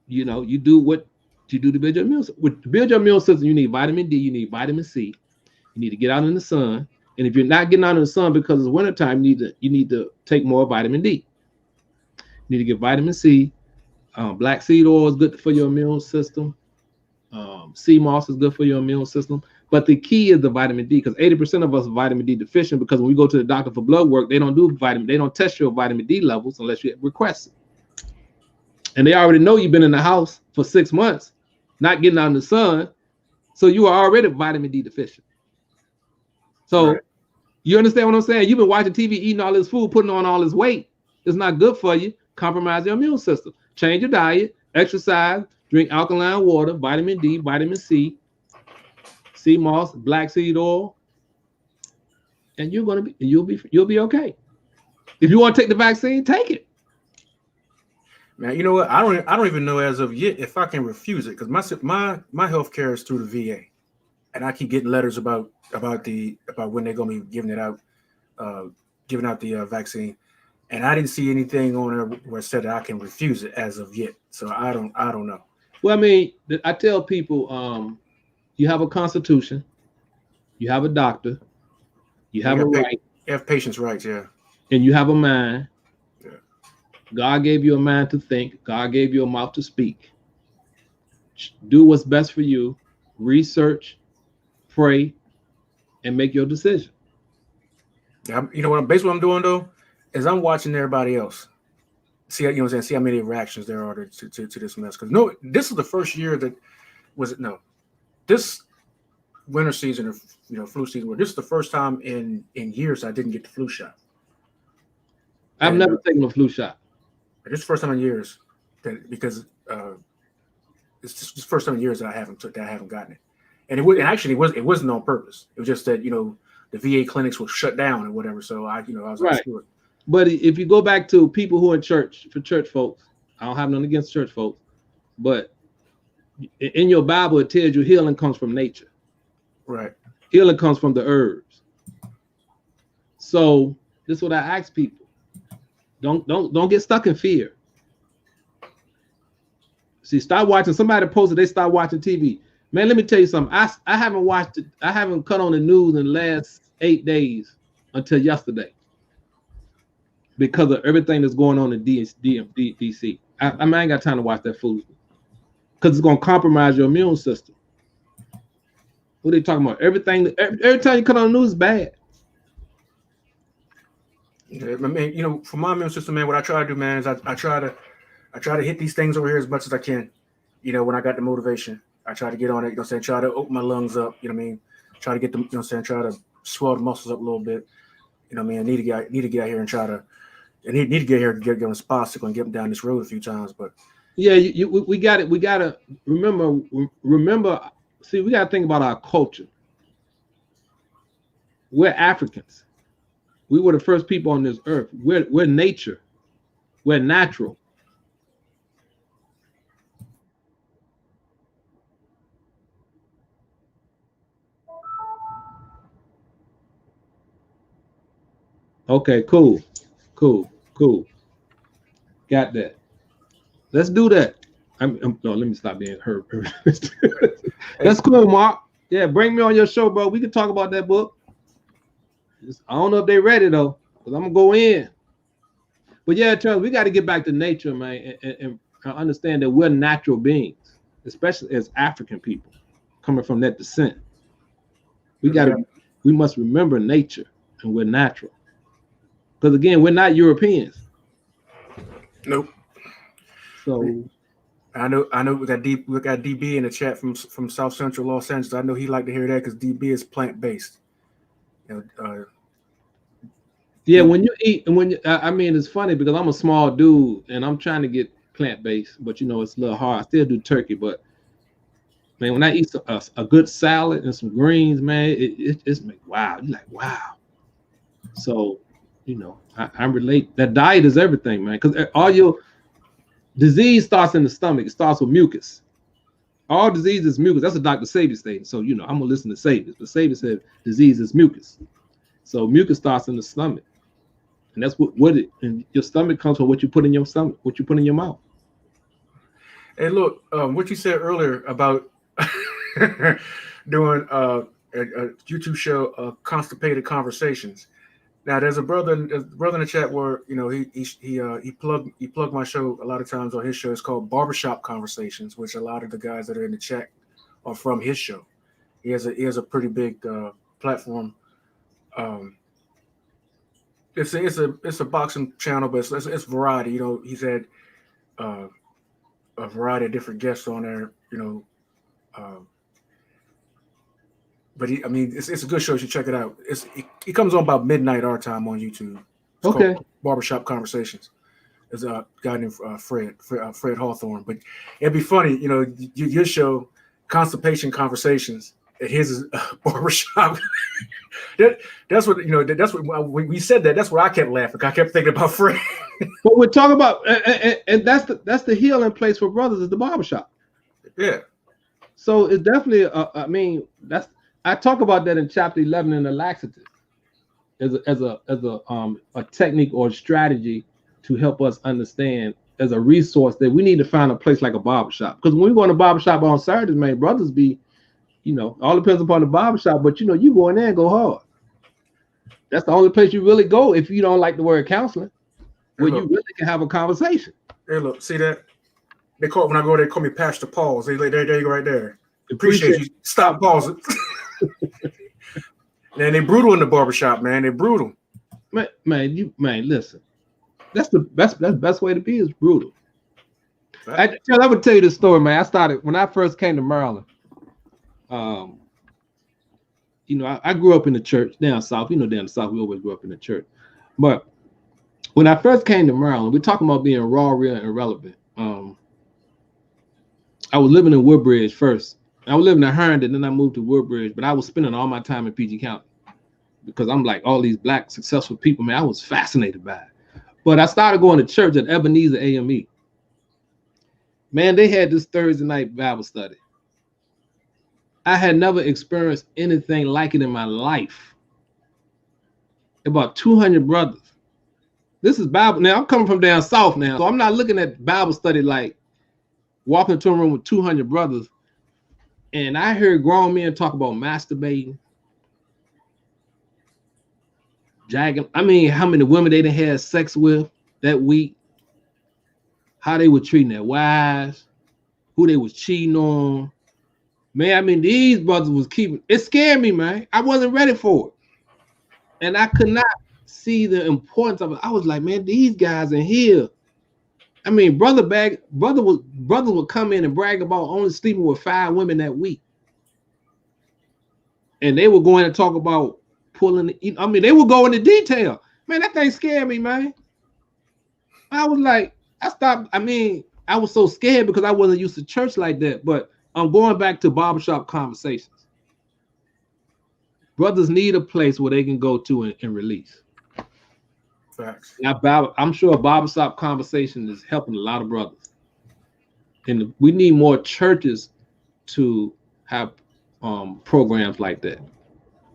you do what you do to build your immune system. To build your immune system, you need vitamin D, you need vitamin C, you need to get out in the sun. And if you're not getting out in the sun because it's wintertime, you need to take more vitamin D. You need to get vitamin C. Black seed oil is good for your immune system. Sea moss is good for your immune system. But the key is the vitamin D, because 80% of us are vitamin D deficient, because when we go to the doctor for blood work, they don't test your vitamin D levels unless you request it. And they already know you've been in the house for 6 months, not getting out in the sun. So you are already vitamin D deficient. So right. You understand what I'm saying? You've been watching TV, eating all this food, putting on all this weight. It's not good for you. Compromise your immune system. Change your diet, exercise, drink alkaline water, vitamin D, vitamin C, sea moss, black seed oil, and you'll be okay. If you want to take the vaccine, take it. Man, you know what? I don't even know as of yet if I can refuse it, because my health care is through the VA, and I keep getting letters about when they're gonna be giving out the vaccine, and I didn't see anything on there where it said that I can refuse it as of yet. So I don't know. Well, I mean, I tell people, you have a constitution, you have a doctor, you have a right, you have patients' rights, yeah, and you have a mind. Yeah. God gave you a mind to think. God gave you a mouth to speak. Do what's best for you. Research, pray, and make your decision. Yeah, you know what? Basically, what I'm doing though is I'm watching everybody else. See, you know what I'm saying? See how many reactions there are to this mess. Because this is the first year that this winter season or flu season. Where this is the first time in years I didn't get the flu shot. I've never taken a flu shot. This is the first time in years because it's just the first time in years that I haven't gotten it. And it wasn't on purpose. It was just that the VA clinics were shut down or whatever. So I was right. like, screw it. But if you go back to people who are in church, for church folks, I don't have nothing against church folks, but in your Bible it tells you healing comes from nature. Right. Healing comes from the herbs. So this is what I ask people. Don't get stuck in fear. See, start watching. Somebody posted they start watching TV. Man, let me tell you something. I haven't watched it. I haven't cut on the news in the last 8 days until yesterday because of everything that's going on in DC. I ain't got time to watch that food because it's gonna compromise your immune system. What are they talking about? Every time you cut on the news is bad. Yeah, I mean, for my immune system, man, what I try to do, man, is I try to hit these things over here as much as I can. When I got the motivation, I try to get on it. Try to open my lungs up. Try to get them. Try to swell the muscles up a little bit. I need to get out here and try to. I need to get here to get on a bicycle and get them down this road a few times. But yeah, we got it. We gotta remember. See, we gotta think about our culture. We're Africans. We were the first people on this earth. We're nature. We're natural. Okay, cool. Got that. Let's do that. No, let me stop being heard. That's cool, Mark. Yeah, bring me on your show, bro. We can talk about that book. I don't know if they're ready though, because I'm gonna go in. But yeah, Charles, we got to get back to nature, man, and understand that we're natural beings, especially as African people coming from that descent. We must remember nature, and we're natural. Because again, we're not Europeans. Nope. So I know we got DB in the chat from South Central Los Angeles. I know he like to hear that because DB is plant-based. Yeah, when you eat, and it's funny because I'm a small dude and I'm trying to get plant-based, but it's a little hard. I still do turkey, but Man, when I eat a good salad and some greens, man, it's like, wow. You're like, wow. So, you know, I relate. That diet is everything, man. Because all your disease starts in the stomach. It starts with mucus. All disease is mucus. That's what Dr. Sabi stated. So, you know, I'm gonna listen to Sabi. But Sabi said disease is mucus. So mucus starts in the stomach, and that's and your stomach comes from what you put in your stomach, what you put in your mouth. Hey, look, what you said earlier about doing a YouTube show, Constipated Conversations. Now, there's a brother in the chat where, you know, he plugged my show a lot of times on his show. It's called Barbershop Conversations, which a lot of the guys that are in the chat are from his show. He has a pretty big platform. It's a boxing channel, but it's variety. You know, he's had a variety of different guests on there. You know, but it's a good show. You should check it out. It comes on about midnight our time on YouTube. It's called Barbershop Conversations. There's a guy named Fred Hawthorne. But it'd be funny, you know, your show, Constipation Conversations, and his is Barbershop. That's what, you know. That's what when we said that. That's what I kept laughing. I kept thinking about Fred. But we're talking about, and that's the healing place for brothers is the barbershop. Yeah. So it's definitely, I talk about that in chapter 11 in the laxative as a technique or strategy to help us understand as a resource that we need to find a place like a barbershop. Because when we go in a barbershop on Saturdays, man, brothers be, you know, all depends upon the barbershop, but you know, you go in there and go hard. That's the only place you really go if you don't like the word counseling, where you really can have a conversation. Hey, look, see that? When I go there, they call me Pastor Pauls. There you go right there. Appreciate you. Stop pausing. Man, they brutal in the barbershop, man. They brutal. Man, listen. That's the best way to be is brutal. Right. I would tell you this story, man. I started when I first came to Maryland. You know, I grew up in the church down south. You know, down south, we always grew up in the church. But when I first came to Maryland, we're talking about being raw, real, and irrelevant. I was living in Woodbridge first. I was living in Herndon, then I moved to Woodbridge, but I was spending all my time in PG County because I'm like all these black successful people, man. I was fascinated by it. But I started going to church at Ebenezer AME. Man, they had this Thursday night Bible study. I had never experienced anything like it in my life. About 200 brothers. This is Bible. Now, I'm coming from down south now, so I'm not looking at Bible study like walking into a room with 200 brothers. And I heard grown men talk about masturbating, jagging. I mean, how many women they done had sex with that week, how they were treating their wives, who they was cheating on. Man, I mean, these brothers was keeping, it scared me, man. I wasn't ready for it. And I could not see the importance of it. I was like, man, these guys in here. I mean, brother would come in and brag about only sleeping with 5 women that week. And they were going to talk about pulling, I mean, they would go into detail. Man, that thing scared me, man. I was like, I was so scared because I wasn't used to church like that. But I'm going back to barbershop conversations. Brothers need a place where they can go to and release. Facts. Now, I'm sure a barbershop conversation is helping a lot of brothers. And we need more churches to have programs like that.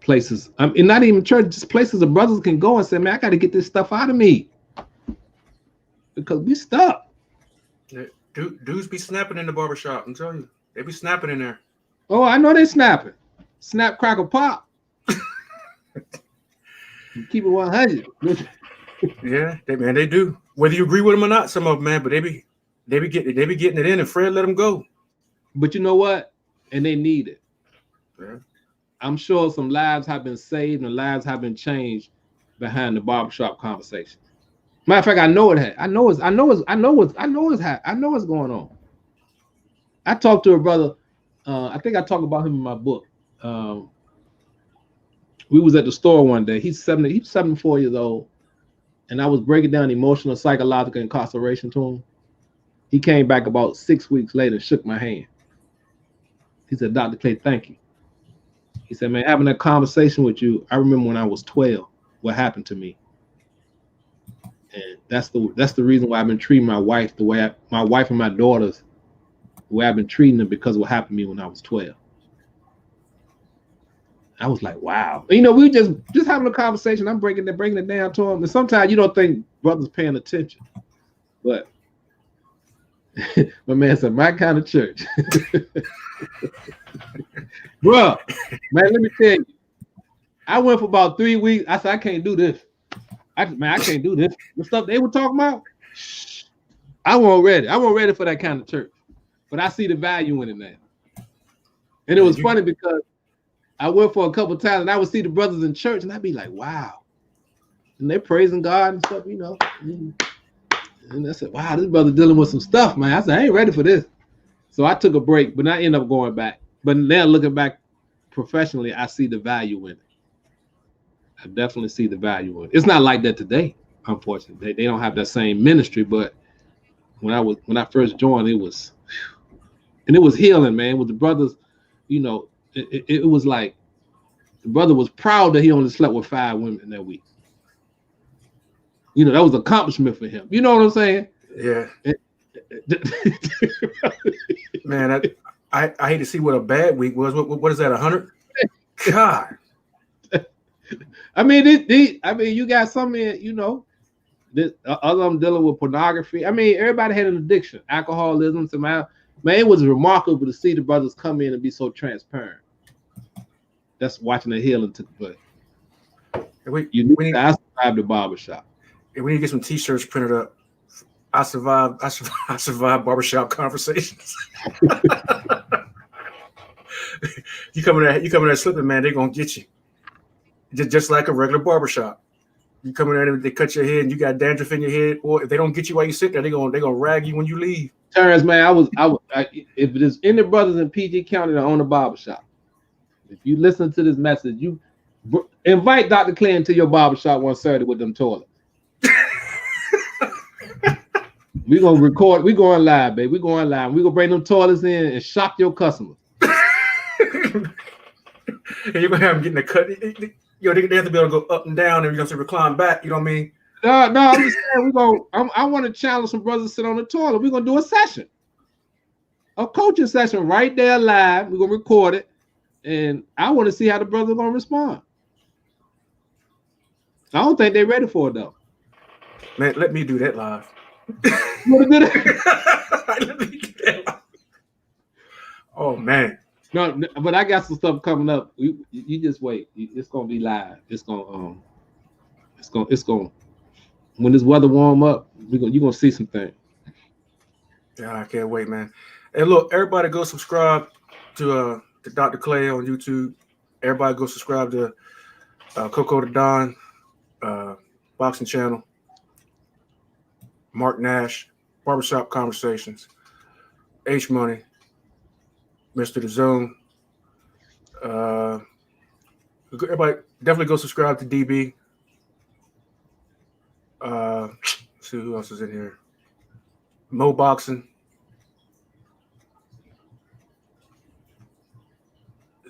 Places, and not even church, just places the brothers can go and say, man, I got to get this stuff out of me. Because we stuck. Yeah, dudes be snapping in the barbershop, I'm telling you. They be snapping in there. Oh, I know they snapping. Snap, crackle, pop. Keep it 100. Yeah, they do. Whether you agree with them or not, some of them, man, but they be getting it in, and Fred let them go. But you know what? And they need it. Yeah. I'm sure some lives have been saved and lives have been changed behind the barbershop conversation. Matter of fact, I know it had. I know what's going on. I talked to a brother. I think I talk about him in my book. We was at the store one day. He's 74 years old. And I was breaking down emotional, psychological incarceration to him. He came back about 6 weeks later and shook my hand. He said, Dr. Clay, thank you. He said, man, having that conversation with you, I remember when I was 12, what happened to me. And that's the reason why I've been treating my wife the way my wife and my daughters, the way I've been treating them, because of what happened to me when I was 12. I was like, wow. You know, we just having a conversation. I'm breaking it down to him. And sometimes you don't think brothers paying attention. But my man said, my kind of church. Bro, man, let me tell you. I went for about 3 weeks. I said, I can't do this. I can't do this. The stuff they were talking about, I wasn't ready. I wasn't ready for that kind of church. But I see the value in it now. And it was funny because I went for a couple of times and I would see the brothers in church and I'd be like, wow. And they're praising God and stuff, you know. And I said, wow, this brother dealing with some stuff, man. I said, I ain't ready for this. So I took a break, but I ended up going back. But now looking back professionally, I see the value in it. I definitely see the value in it. It's not like that today, unfortunately. They don't have that same ministry, but when I first joined, it was healing, man. With the brothers, you know, it was like the brother was proud that he only slept with 5 women that week. You know, that was an accomplishment for him. You know what I'm saying? Yeah. Man, I hate to see what a bad week was. What is that, 100? God. I mean, you got some in, you know, other of them dealing with pornography. I mean, everybody had an addiction, alcoholism. Man, it was remarkable to see the brothers come in and be so transparent. That's watching the healing took place. I survived the barbershop. We need to get some T-shirts printed up. I survived barbershop conversations. You come in there slipping, man, they're gonna get you. Just like a regular barbershop. You come in there and they cut your head and you got dandruff in your head, or if they don't get you while you sit there, they're gonna rag you when you leave. Tarence, man, if there's any brothers in PG County that own a barbershop, if you listen to this message, you invite Dr. Clay into your barbershop one Saturday with them toilets. We're gonna record, we're going live, baby. We're going live. We're gonna bring them toilets in and shock your customers. And you're gonna have them getting a cut. They have to be able to go up and down, and you're gonna say recline back. You know what I mean? No, I'm just saying I want to challenge some brothers to sit on the toilet. We're gonna do a session, a coaching session right there live. We're gonna record it, and I want to see how the brothers are gonna respond. I don't think they're ready for it though. Man, let me do that live. Let me do that live. Oh man. No, but I got some stuff coming up. You just wait. It's gonna be live. It's gonna when this weather warm up, you're gonna see some things. Yeah, I can't wait, man. Hey, look, everybody go subscribe to Dr. Clay on YouTube. Everybody go subscribe to Coco the Don boxing channel. Mark Nash, Barbershop Conversations, H Money, Mr. The Zone. Everybody definitely go subscribe to DB. Let's see who else is in here. Mo Boxing.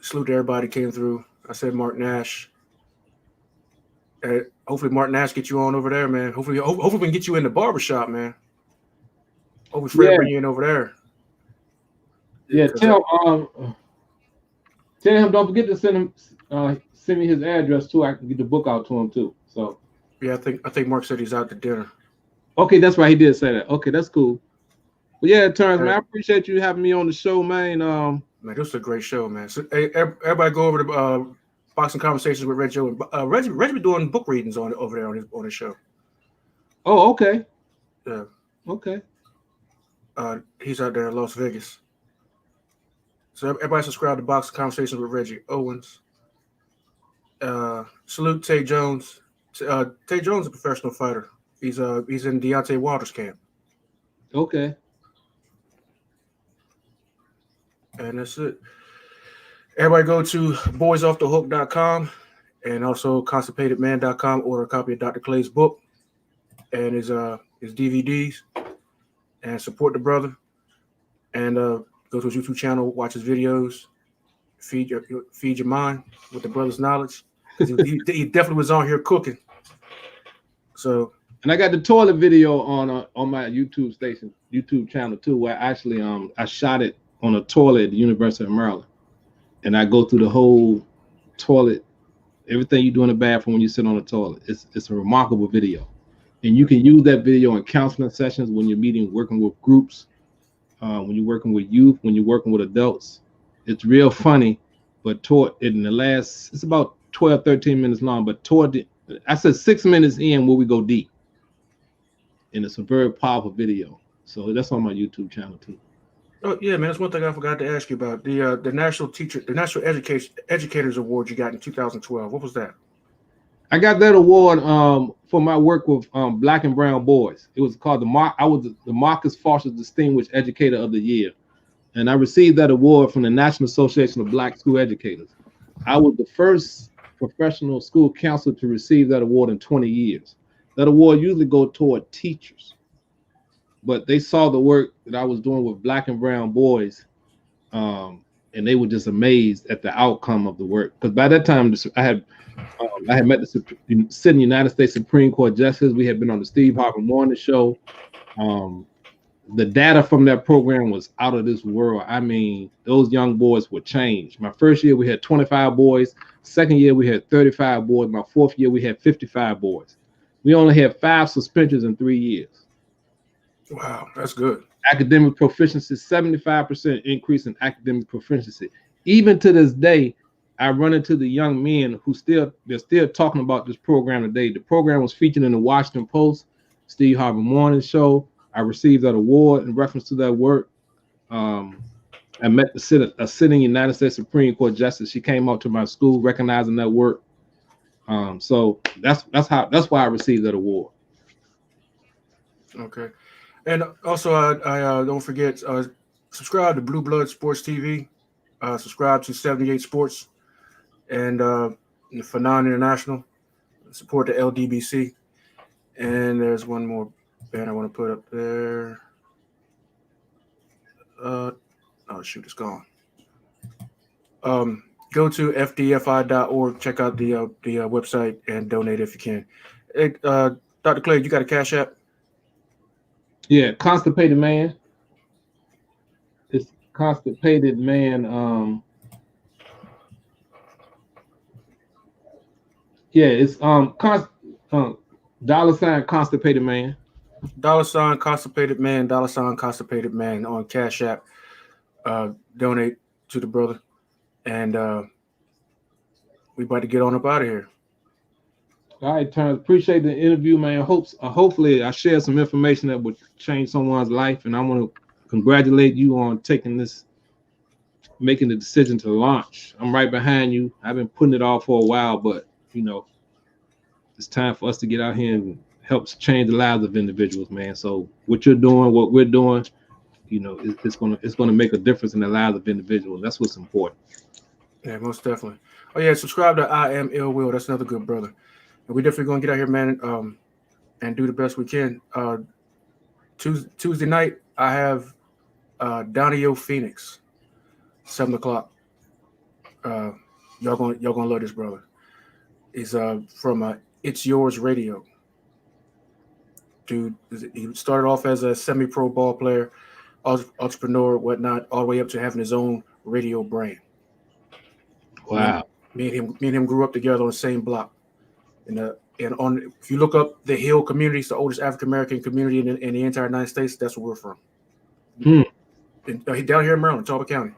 Salute to everybody came through. I said Mark Nash. Hopefully Mark Nash get you on over there, man. Hopefully we can get you in the barbershop, man. Hopefully Fred bring you in over there. Yeah, tell him don't forget to send me his address too. I can get the book out to him too. So yeah, I think Mark said he's out to dinner. Okay, that's right. He did say that. Okay, that's cool. But yeah, Tarence, man, I appreciate you having me on the show, man. Man, this was a great show, man. So hey, everybody go over to Boxing Conversations with Reggie. Reggie be doing book readings over there on his show. Oh, okay. Yeah. Okay. He's out there in Las Vegas. So everybody subscribe to Boxing Conversations with Reggie Owens. Salute Tay Jones. Tay Jones is a professional fighter. He's in Deontay Wilder's camp. Okay. And that's it. Everybody go to boysoffthehook.com and also constipatedman.com. Order a copy of Dr. Clay's book and his DVDs and support the brother. And Go to his YouTube channel, watch his videos, feed your mind with the brother's knowledge. Because he definitely was on here cooking. So, and I got the toilet video on my YouTube channel too, where actually I shot it on a toilet at the University of Maryland, and I go through the whole toilet, everything you do in the bathroom when you sit on the toilet. It's a remarkable video, and you can use that video in counseling sessions when you're working with groups, when you're working with youth, when you're working with adults. It's real funny, but it's about 12, 13 minutes long, but I said 6 minutes in where we go deep. And it's a very powerful video. So that's on my YouTube channel too. oh yeah, man, that's one thing I forgot to ask you about. The National Educators Award you got in 2012. What was that? I got that award for my work with Black and brown boys. It was called I was the Marcus Foster Distinguished Educator of the Year. And I received that award from the National Association of Black School Educators. I was the first professional school counselor to receive that award in 20 years. That award usually goes toward teachers, but they saw the work that I was doing with Black and brown boys, and they were just amazed at the outcome of the work. Because by that time, I had met the sitting United States Supreme Court justice. We had been on the Steve Harvey Morning Show. The data from that program was out of this world. I mean, those young boys were changed. My first year, we had 25 boys. Second year, we had 35 boys. My fourth year, we had 55 boys. We only had 5 suspensions in 3 years. Wow, that's good. Academic proficiency, 75% increase in academic proficiency. Even to this day, I run into the young men they're still talking about this program today. The program was featured in the Washington Post, Steve Harvey Morning Show. I received that award in reference to that work. I met a sitting United States Supreme Court justice. She came out to my school recognizing that work. So that's why I received that award. Okay, and also I don't forget subscribe to Blue Blood Sports TV. Subscribe to 78 Sports and for non-international. Support the LDBC. And there's one more band I want to put up there. Oh shoot, it's gone. Go to fdfi.org. Check out the website and donate if you can. Hey, Dr. Clay, you got a Cash App? Yeah, Constipated Man. It's Constipated Man. Yeah, it's $ Constipated Man. $ Constipated Man, $ Constipated Man on Cash App. Donate to the brother, and we about to get on up out of here. All right, Terence, appreciate the interview, man. Hopefully I share some information that would change someone's life, and I want to congratulate you on making the decision to launch. I'm right behind you. I've been putting it off for a while, but it's time for us to get out here and help change the lives of individuals, man. So what you're doing, what we're doing, it's gonna make a difference in the lives of individuals. That's what's important. Yeah, most definitely. Oh yeah, subscribe to I Am Ill Will. That's another good brother. And we're definitely gonna get out here, man, and do the best we can. Tuesday night, I have Donnie O Phoenix, 7:00. Y'all gonna love this brother. He's from It's Yours Radio. Dude, he started off as a semi-pro ball player, entrepreneur, whatnot, all the way up to having his own radio brand. Wow. Me and him grew up together on the same block. And if you look up the Hill community, it's the oldest African American community in the entire United States. That's where we're from. Down here in Maryland, Talbot County.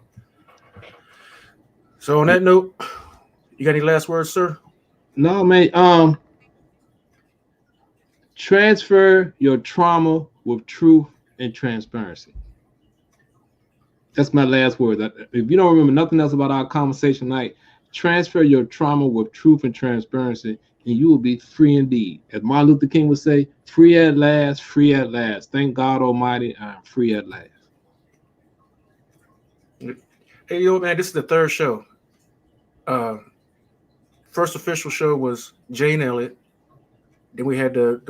So on that note, you got any last words, sir? No, man. Transfer your trauma with truth and transparency. That's my last word. If you don't remember nothing else about our conversation tonight, transfer your trauma with truth and transparency, and you will be free indeed. As Martin Luther King would say, free at last, free at last. Thank God Almighty, I'm free at last. Hey, man, this is the third show. First official show was Jane Elliott. Then we had the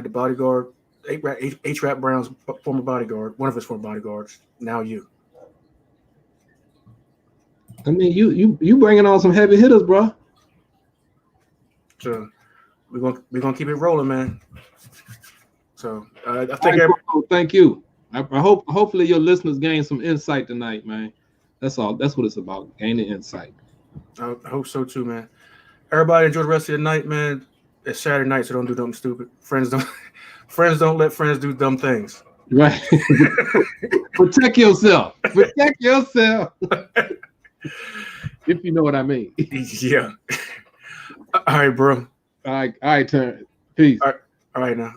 bodyguard, H-Rap Brown's former bodyguard, one of his former bodyguards. Now you. I mean, you bringing on some heavy hitters, bro. So we're gonna keep it rolling, man. So I think Right, bro, thank you. I hopefully your listeners gain some insight tonight, man. That's all. That's what it's about, gaining insight. I hope so too, man. Everybody enjoy the rest of the night, man. It's Saturday night, so don't do something stupid. Friends don't let friends do dumb things. Right. Protect yourself. Protect yourself. If you know what I mean. Yeah. All right, bro. All right, Terence. Peace. All right now.